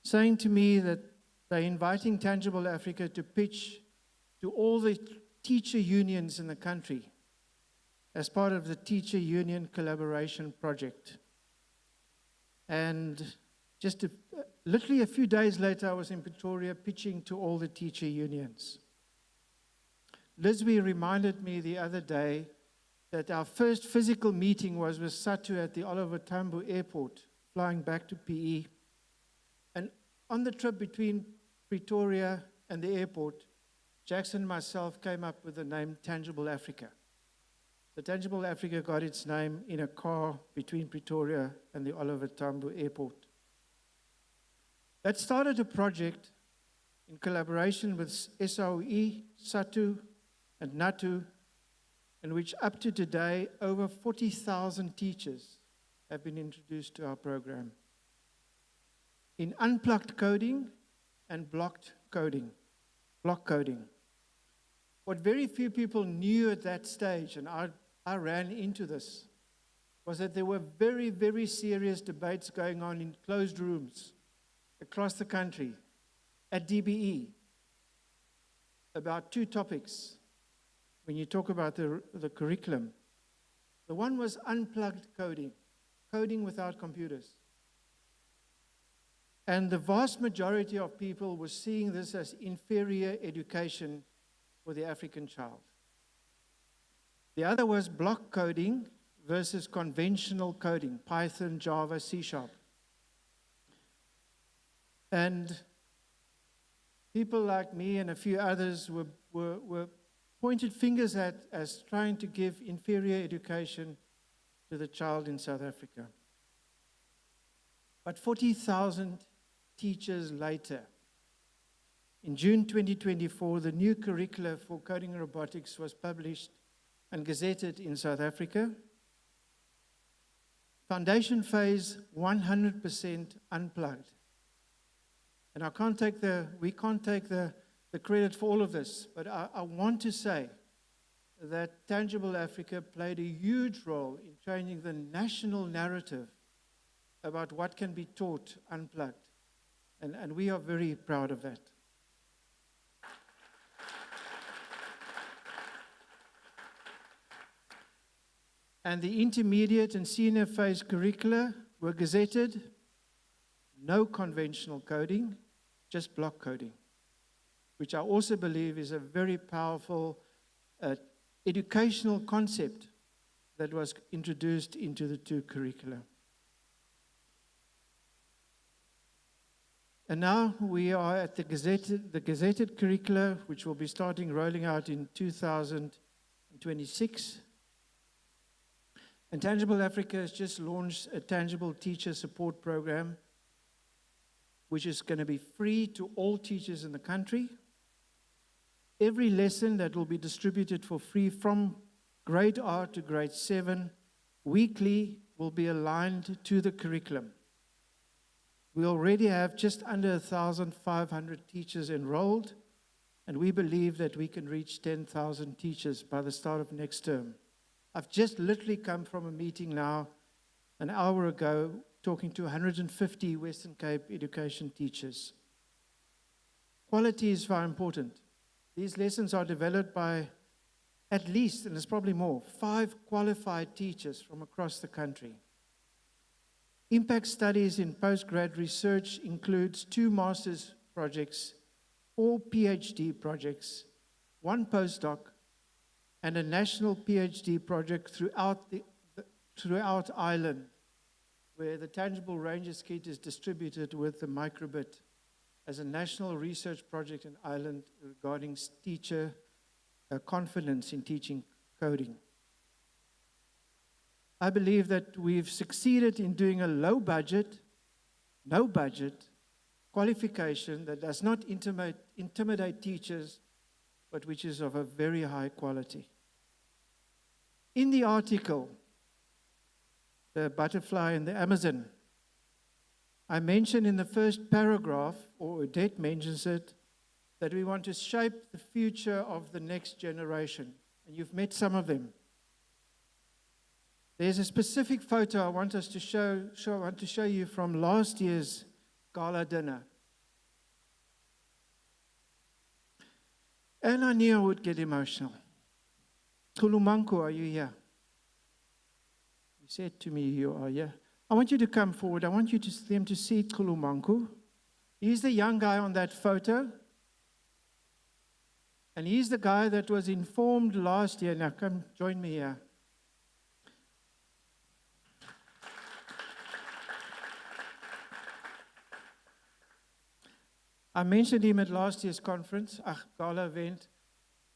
Speaker 12: saying to me that they're inviting Tangible Africa to pitch to all the teacher unions in the country as part of the Teacher Union Collaboration Project. And just literally a few days later, I was in Pretoria pitching to all the teacher unions. Lisby reminded me the other day that our first physical meeting was with Satu at the Oliver Tambo Airport, flying back to PE. And on the trip between Pretoria and the airport, Jackson and myself came up with the name Tangible Africa. The Tangible Africa got its name in a car between Pretoria and the Oliver Tambo Airport. That started a project in collaboration with SOE, SATU, and NATU, in which up to today, over 40,000 teachers have been introduced to our program in unplugged coding and block coding. What very few people knew at that stage, and I ran into this, was that there were very, very serious debates going on in closed rooms across the country at DBE about two topics when you talk about the curriculum. The one was unplugged coding, coding without computers. And the vast majority of people were seeing this as inferior education for the African child. The other was block coding versus conventional coding, Python, Java, C#. And people like me and a few others were pointed fingers at as trying to give inferior education to the child in South Africa. But 40,000 teachers later, in June 2024, the new curricula for coding and robotics was published and gazetted in South Africa. Foundation phase, 100% unplugged. And we can't take the credit for all of this, but I want to say that Tangible Africa played a huge role in changing the national narrative about what can be taught unplugged. And we are very proud of that. And the intermediate and senior phase curricula were gazetted. No conventional coding, just block coding, which I also believe is a very powerful educational concept that was introduced into the two curricula. And now we are at the gazetted curricula, which will be starting rolling out in 2026. And Tangible Africa has just launched a tangible teacher support program, which is going to be free to all teachers in the country. Every lesson that will be distributed for free from grade R to grade 7 weekly will be aligned to the curriculum. We already have just under 1,500 teachers enrolled, and we believe that we can reach 10,000 teachers by the start of next term. I've just literally come from a meeting now, an hour ago, talking to 150 Western Cape education teachers. Quality is very important. These lessons are developed by at least, and there's probably more, 5 qualified teachers from across the country. Impact studies in postgrad research includes 2 master's projects, 4 PhD projects, 1 postdoc, and a national PhD project throughout Ireland, where the Tangible Rangers kit is distributed with the microbit as a national research project in Ireland regarding teacher confidence in teaching coding. I believe that we've succeeded in doing a low budget, no budget qualification that does not intimidate teachers, but which is of a very high quality. In the article, The Butterfly in the Amazon, I mentioned in the first paragraph, or Odette mentions it, that we want to shape the future of the next generation. And you've met some of them. There's a specific photo I want to show you from last year's Gala dinner. And I knew I would get emotional. Tulumanku, are you here? You said to me you are here. I want you to come forward. I want them to see Tulumanku. He's the young guy on that photo. And he's the guy that was informed last year. Now come join me here. I mentioned him at last year's conference, Gala event,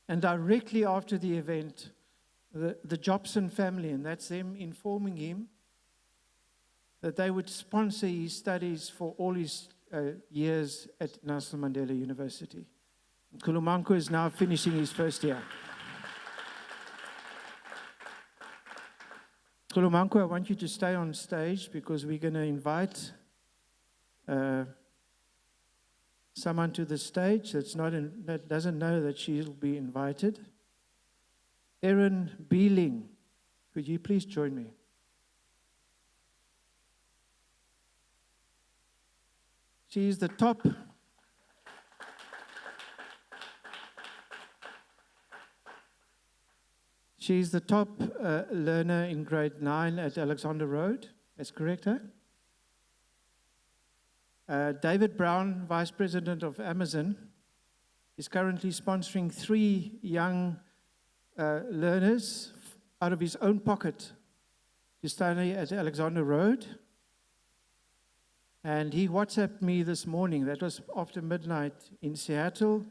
Speaker 12: and directly after the event, the Jobson family, and that's them informing him that they would sponsor his studies for all his years at Nelson Mandela University. Kulumanku is now finishing his first year. Kulumanku, I want you to stay on stage because we're going to invite someone to the stage that doesn't know that she'll be invited. Erin Beeling, could you please join me? She's the top learner in grade 9 at Alexander Road. That's correct, huh? David Brown, Vice President of Amazon, is currently sponsoring 3 young learners out of his own pocket to study at Alexander Road. And he WhatsApped me this morning, that was after midnight in Seattle,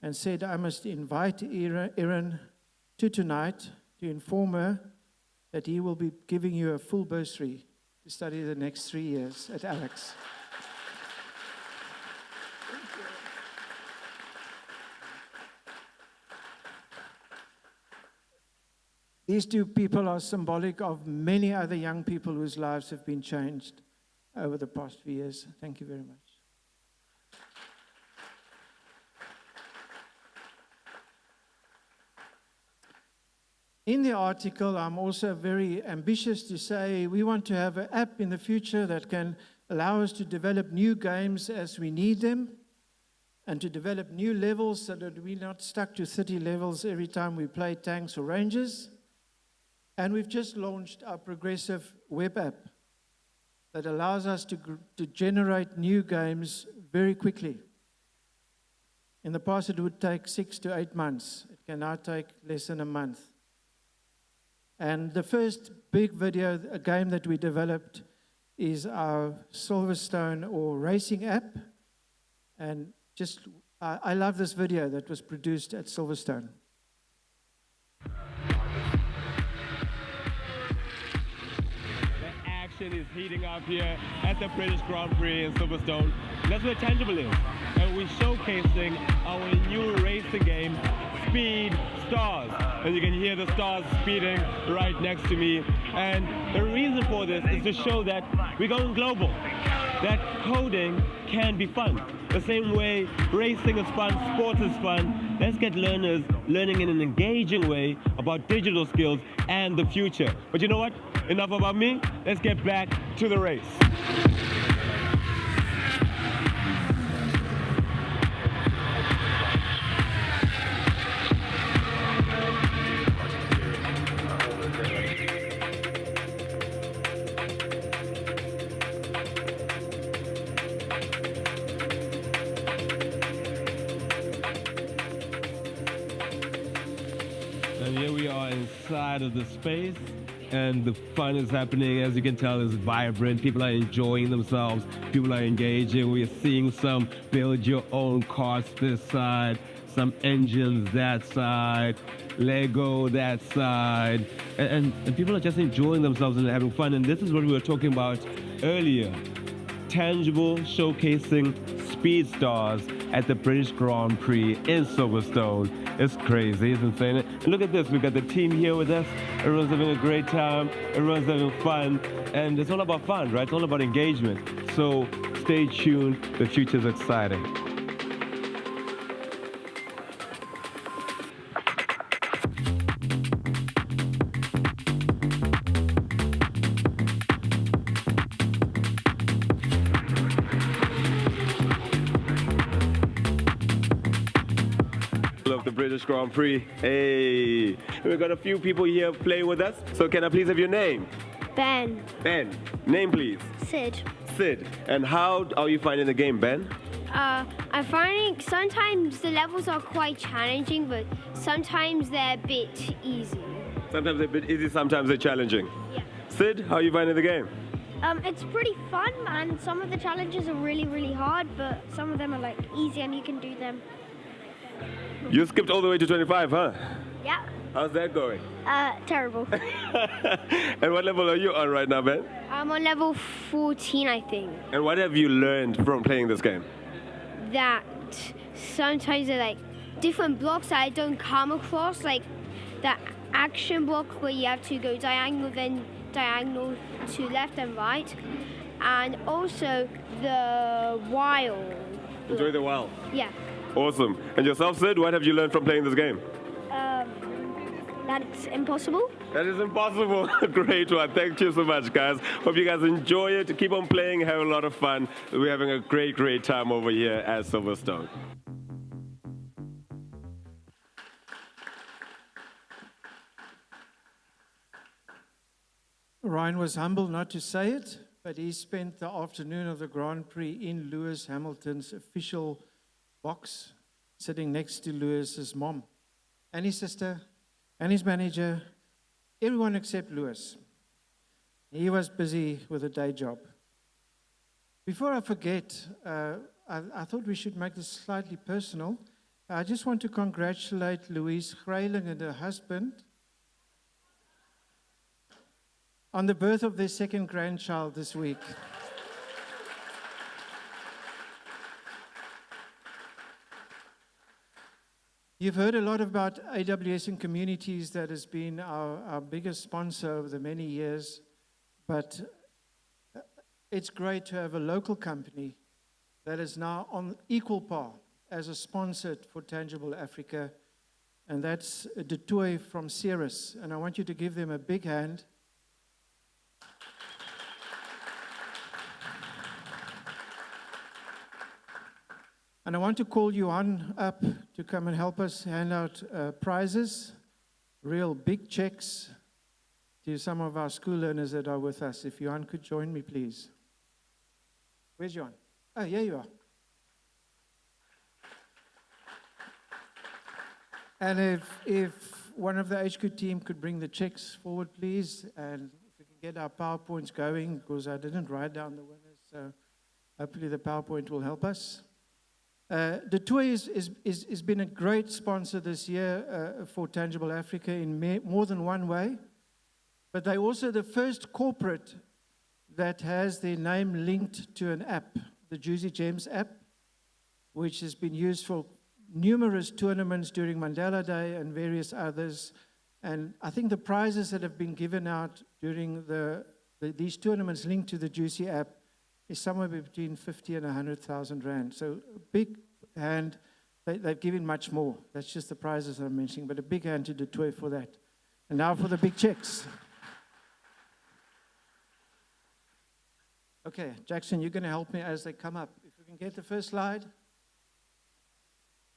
Speaker 12: and said I must invite Erin to tonight to inform her that he will be giving you a full bursary to study the next 3 years at Alex. These 2 people are symbolic of many other young people whose lives have been changed over the past few years. Thank you very much. In the article, I'm also very ambitious to say we want to have an app in the future that can allow us to develop new games as we need them and to develop new levels so that we're not stuck to 30 levels every time we play tanks or rangers. And we've just launched our progressive web app that allows us to generate new games very quickly. In the past, it would take 6 to 8 months. It can now take less than a month. And the first big a game that we developed is our Silverstone or racing app. And I love this video that was produced at Silverstone.
Speaker 13: action is heating up here at the British Grand Prix in Silverstone. And that's where Tangible is. And we're showcasing our new racing game, Speed Stars. And you can hear the stars speeding right next to me. And the reason for this is to show that we're going global, that coding can be fun. The same way racing is fun, sports is fun. Let's get learners learning in an engaging way about digital skills and the future. But you know what? Enough about me. Let's get back to the race. And here we are inside of the space, and the fun is happening. As you can tell, it's vibrant. People are enjoying themselves. People are engaging. We are seeing some build your own cars this side, some engines that side, Lego that side, and people are just enjoying themselves and having fun. And this is what we were talking about earlier. Tangible showcasing Speed Stars at the British Grand Prix in Silverstone. It's crazy, it's insane. And look at this, we've got the team here with us. Everyone's having a great time, everyone's having fun, and it's all about fun, right? It's all about engagement. So stay tuned, the future's exciting. Of the British Grand Prix. Hey, we've got a few people here playing with us. So can I please have your name?
Speaker 14: Ben.
Speaker 13: Ben. Name please?
Speaker 14: Sid.
Speaker 13: Sid. And how are you finding the game, Ben?
Speaker 14: I'm finding sometimes the levels are quite challenging, but sometimes they're a bit easy.
Speaker 13: Sometimes they're a bit easy, sometimes they're challenging.
Speaker 14: Yeah.
Speaker 13: Sid, how are you finding the game?
Speaker 14: It's pretty fun, and some of the challenges are really, really hard, but some of them are like easy and you can do them.
Speaker 13: You skipped all the way to 25, huh?
Speaker 14: Yeah.
Speaker 13: How's that going?
Speaker 14: Terrible.
Speaker 13: And what level are you on right now, Ben?
Speaker 14: I'm on level 14, I think.
Speaker 13: And what have you learned from playing this game?
Speaker 14: That sometimes they're like different blocks that I don't come across, like that action block where you have to go diagonal, then diagonal to left and right, and also the while.
Speaker 13: Enjoy the while.
Speaker 14: Yeah.
Speaker 13: Awesome. And yourself, Sid, what have you learned from playing this game?
Speaker 14: That's impossible.
Speaker 13: That is impossible. Great one. Thank you so much, guys. Hope you guys enjoy it. Keep on playing. Have a lot of fun. We're having a great, great time over here at Silverstone.
Speaker 12: Ryan was humble not to say it, but he spent the afternoon of the Grand Prix in Lewis Hamilton's official box, sitting next to Lewis's mom and his sister and his manager, everyone except Lewis. He was busy with a day job. Before I forget, I thought we should make this slightly personal. I just want to congratulate Louise Greyling and her husband on the birth of their second grandchild this week. You've heard a lot about AWS and Communities. That has been our biggest sponsor over the many years. But it's great to have a local company that is now on equal par as a sponsor for Tangible Africa. And that's Detoy from Ceres. And I want you to give them a big hand. And I want to call Johan up to come and help us hand out prizes, real big checks to some of our school learners that are with us. If Johan could join me, please. Where's Johan? Oh, here you are. And if one of the HQ team could bring the checks forward, please, and if we can get our PowerPoints going, because I didn't write down the winners, so hopefully the PowerPoint will help us. The tour has been a great sponsor this year for Tangible Africa in more than one way, but they're also the first corporate that has their name linked to an app, the Juicy Gems app, which has been used for numerous tournaments during Mandela Day and various others. And I think the prizes that have been given out during these tournaments linked to the Juicy app is somewhere between 50 and 100,000 rand. So a big hand. They've given much more. That's just the prizes I'm mentioning, but a big hand to Detroit for that. And now for the big checks. Okay, Jackson, you're going to help me as they come up. If we can get the first slide.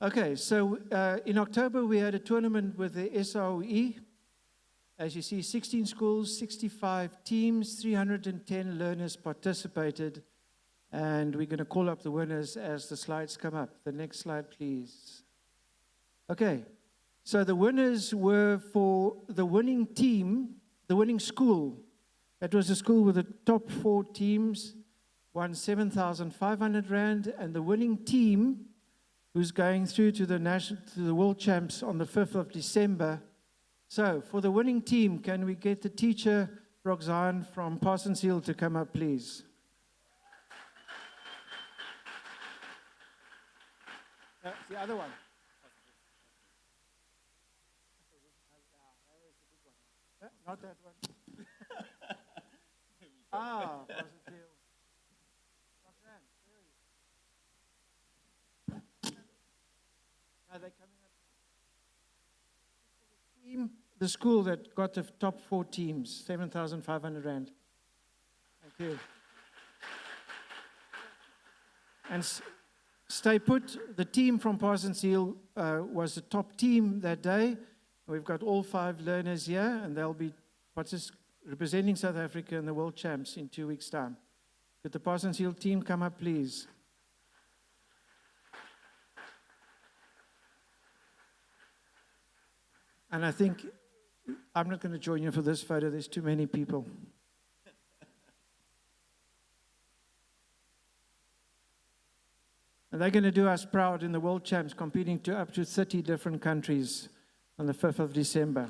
Speaker 12: Okay, so in October, we had a tournament with the SOE. As you see, 16 schools, 65 teams, 310 learners participated. And we're going to call up the winners as the slides come up. The next slide, please. Okay, so the winners were for the winning team, the winning school. That was a school with the top 4 teams, won 7,500 Rand. And the winning team, who's going through to the World Champs on the 5th of December. So for the winning team, can we get the teacher, Roxanne from Parsons Hill, to come up, please? That's the other one. Not that one. Parsons Hill. Roxanne, where are you? Are they coming up? The school that got the top 4 teams, 7,500 Rand. Thank you. And stay put, the team from Parsons Hill was the top team that day. We've got all 5 learners here, and they'll be representing South Africa in the World Champs in 2 weeks' time. Could the Parsons Hill team come up, please? And I think, I'm not going to join you for this photo, there's too many people. And they're going to do us proud in the World Champs, competing to up to 30 different countries on the 5th of December.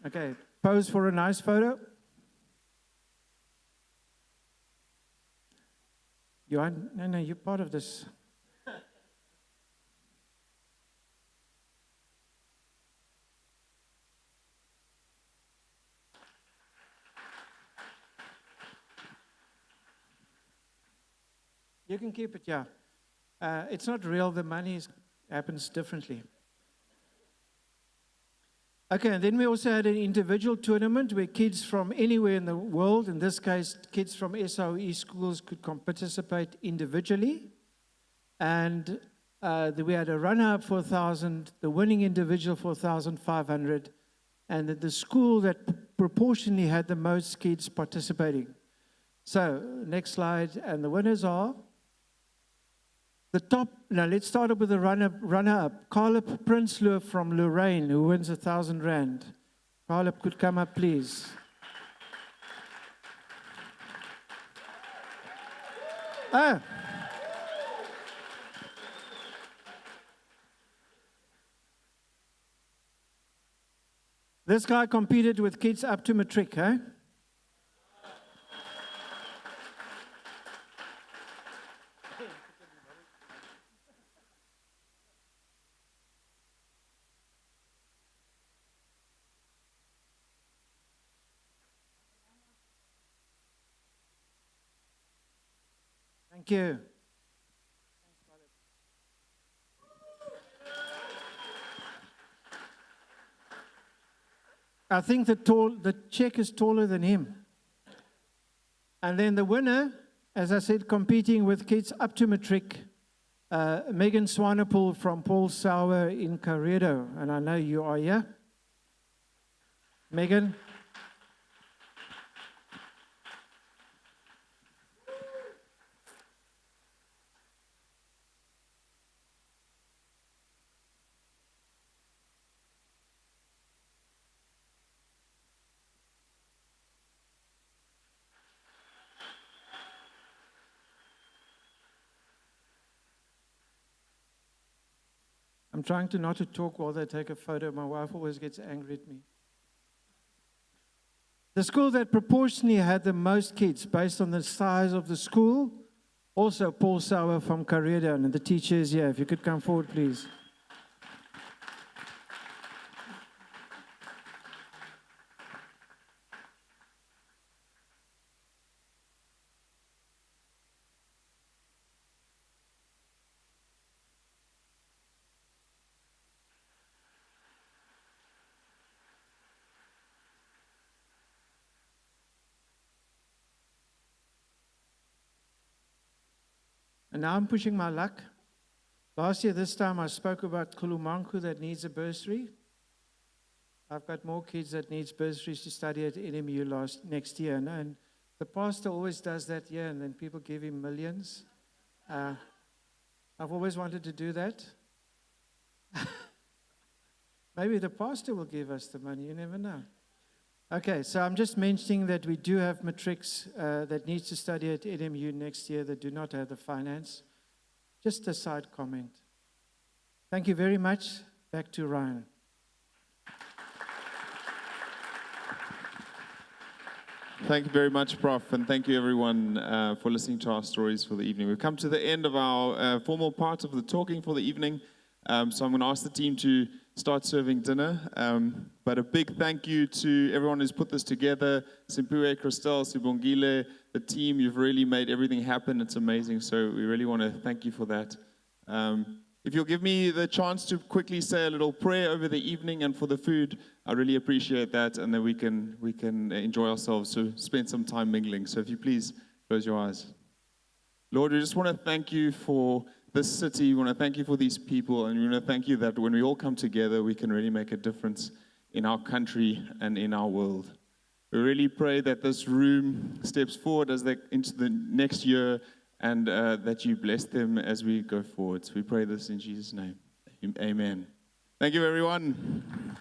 Speaker 12: Okay, pose for a nice photo. No, you're part of this. You can keep it, yeah. It's not real, the money happens differently. Okay, and then we also had an individual tournament where kids from anywhere in the world, in this case, kids from SOE schools could participate individually. And we had a runner-up for 1,000, the winning individual for 1,500, and the school that proportionally had the most kids participating. So, next slide, and the winners are the top. Now, let's start up with the runner-up. Carlip Prinsloo from Lorraine, who wins 1,000 Rand. Carlip could come up, please. This guy competed with kids up to matric, eh? Thank you. I think the Czech is taller than him. And then the winner, as I said, competing with kids up to matric, Megan Swanepoel from Paul Sauer in Karedo. And I know you are here. Megan. I'm trying to not to talk while they take a photo. My wife always gets angry at me. The school that proportionally had the most kids based on the size of the school, also Paul Sauer from Caredown, and the teacher is here. If you could come forward, please. And now I'm pushing my luck. Last year, this time, I spoke about Kulumanku that needs a bursary. I've got more kids that needs bursaries to study at NMU next year. And the pastor always does that here, and then people give him millions. I've always wanted to do that. Maybe the pastor will give us the money. You never know. Okay, so I'm just mentioning that we do have matrics that needs to study at NMU next year that do not have the finance. Just a side comment. Thank you very much. Back to Ryan.
Speaker 1: Thank you very much, Prof, and thank you everyone for listening to our stories for the evening. We've come to the end of our formal part of the talking for the evening, so I'm going to ask the team to start serving dinner. But a big thank you to everyone who's put this together, Simpiwe, Christelle, Sibongile, the team. You've really made everything happen. It's amazing, so we really want to thank you for that. If you'll give me the chance to quickly say a little prayer over the evening and for the food, I really appreciate that, and then we can enjoy ourselves, so spend some time mingling. So if you please close your eyes. Lord, we just want to thank you for this city. We want to thank you for these people, and we want to thank you that when we all come together, we can really make a difference in our country and in our world. We really pray that this room steps forward as they into the next year, and that you bless them as we go forward. So we pray this in Jesus' name. Amen. Thank you, everyone.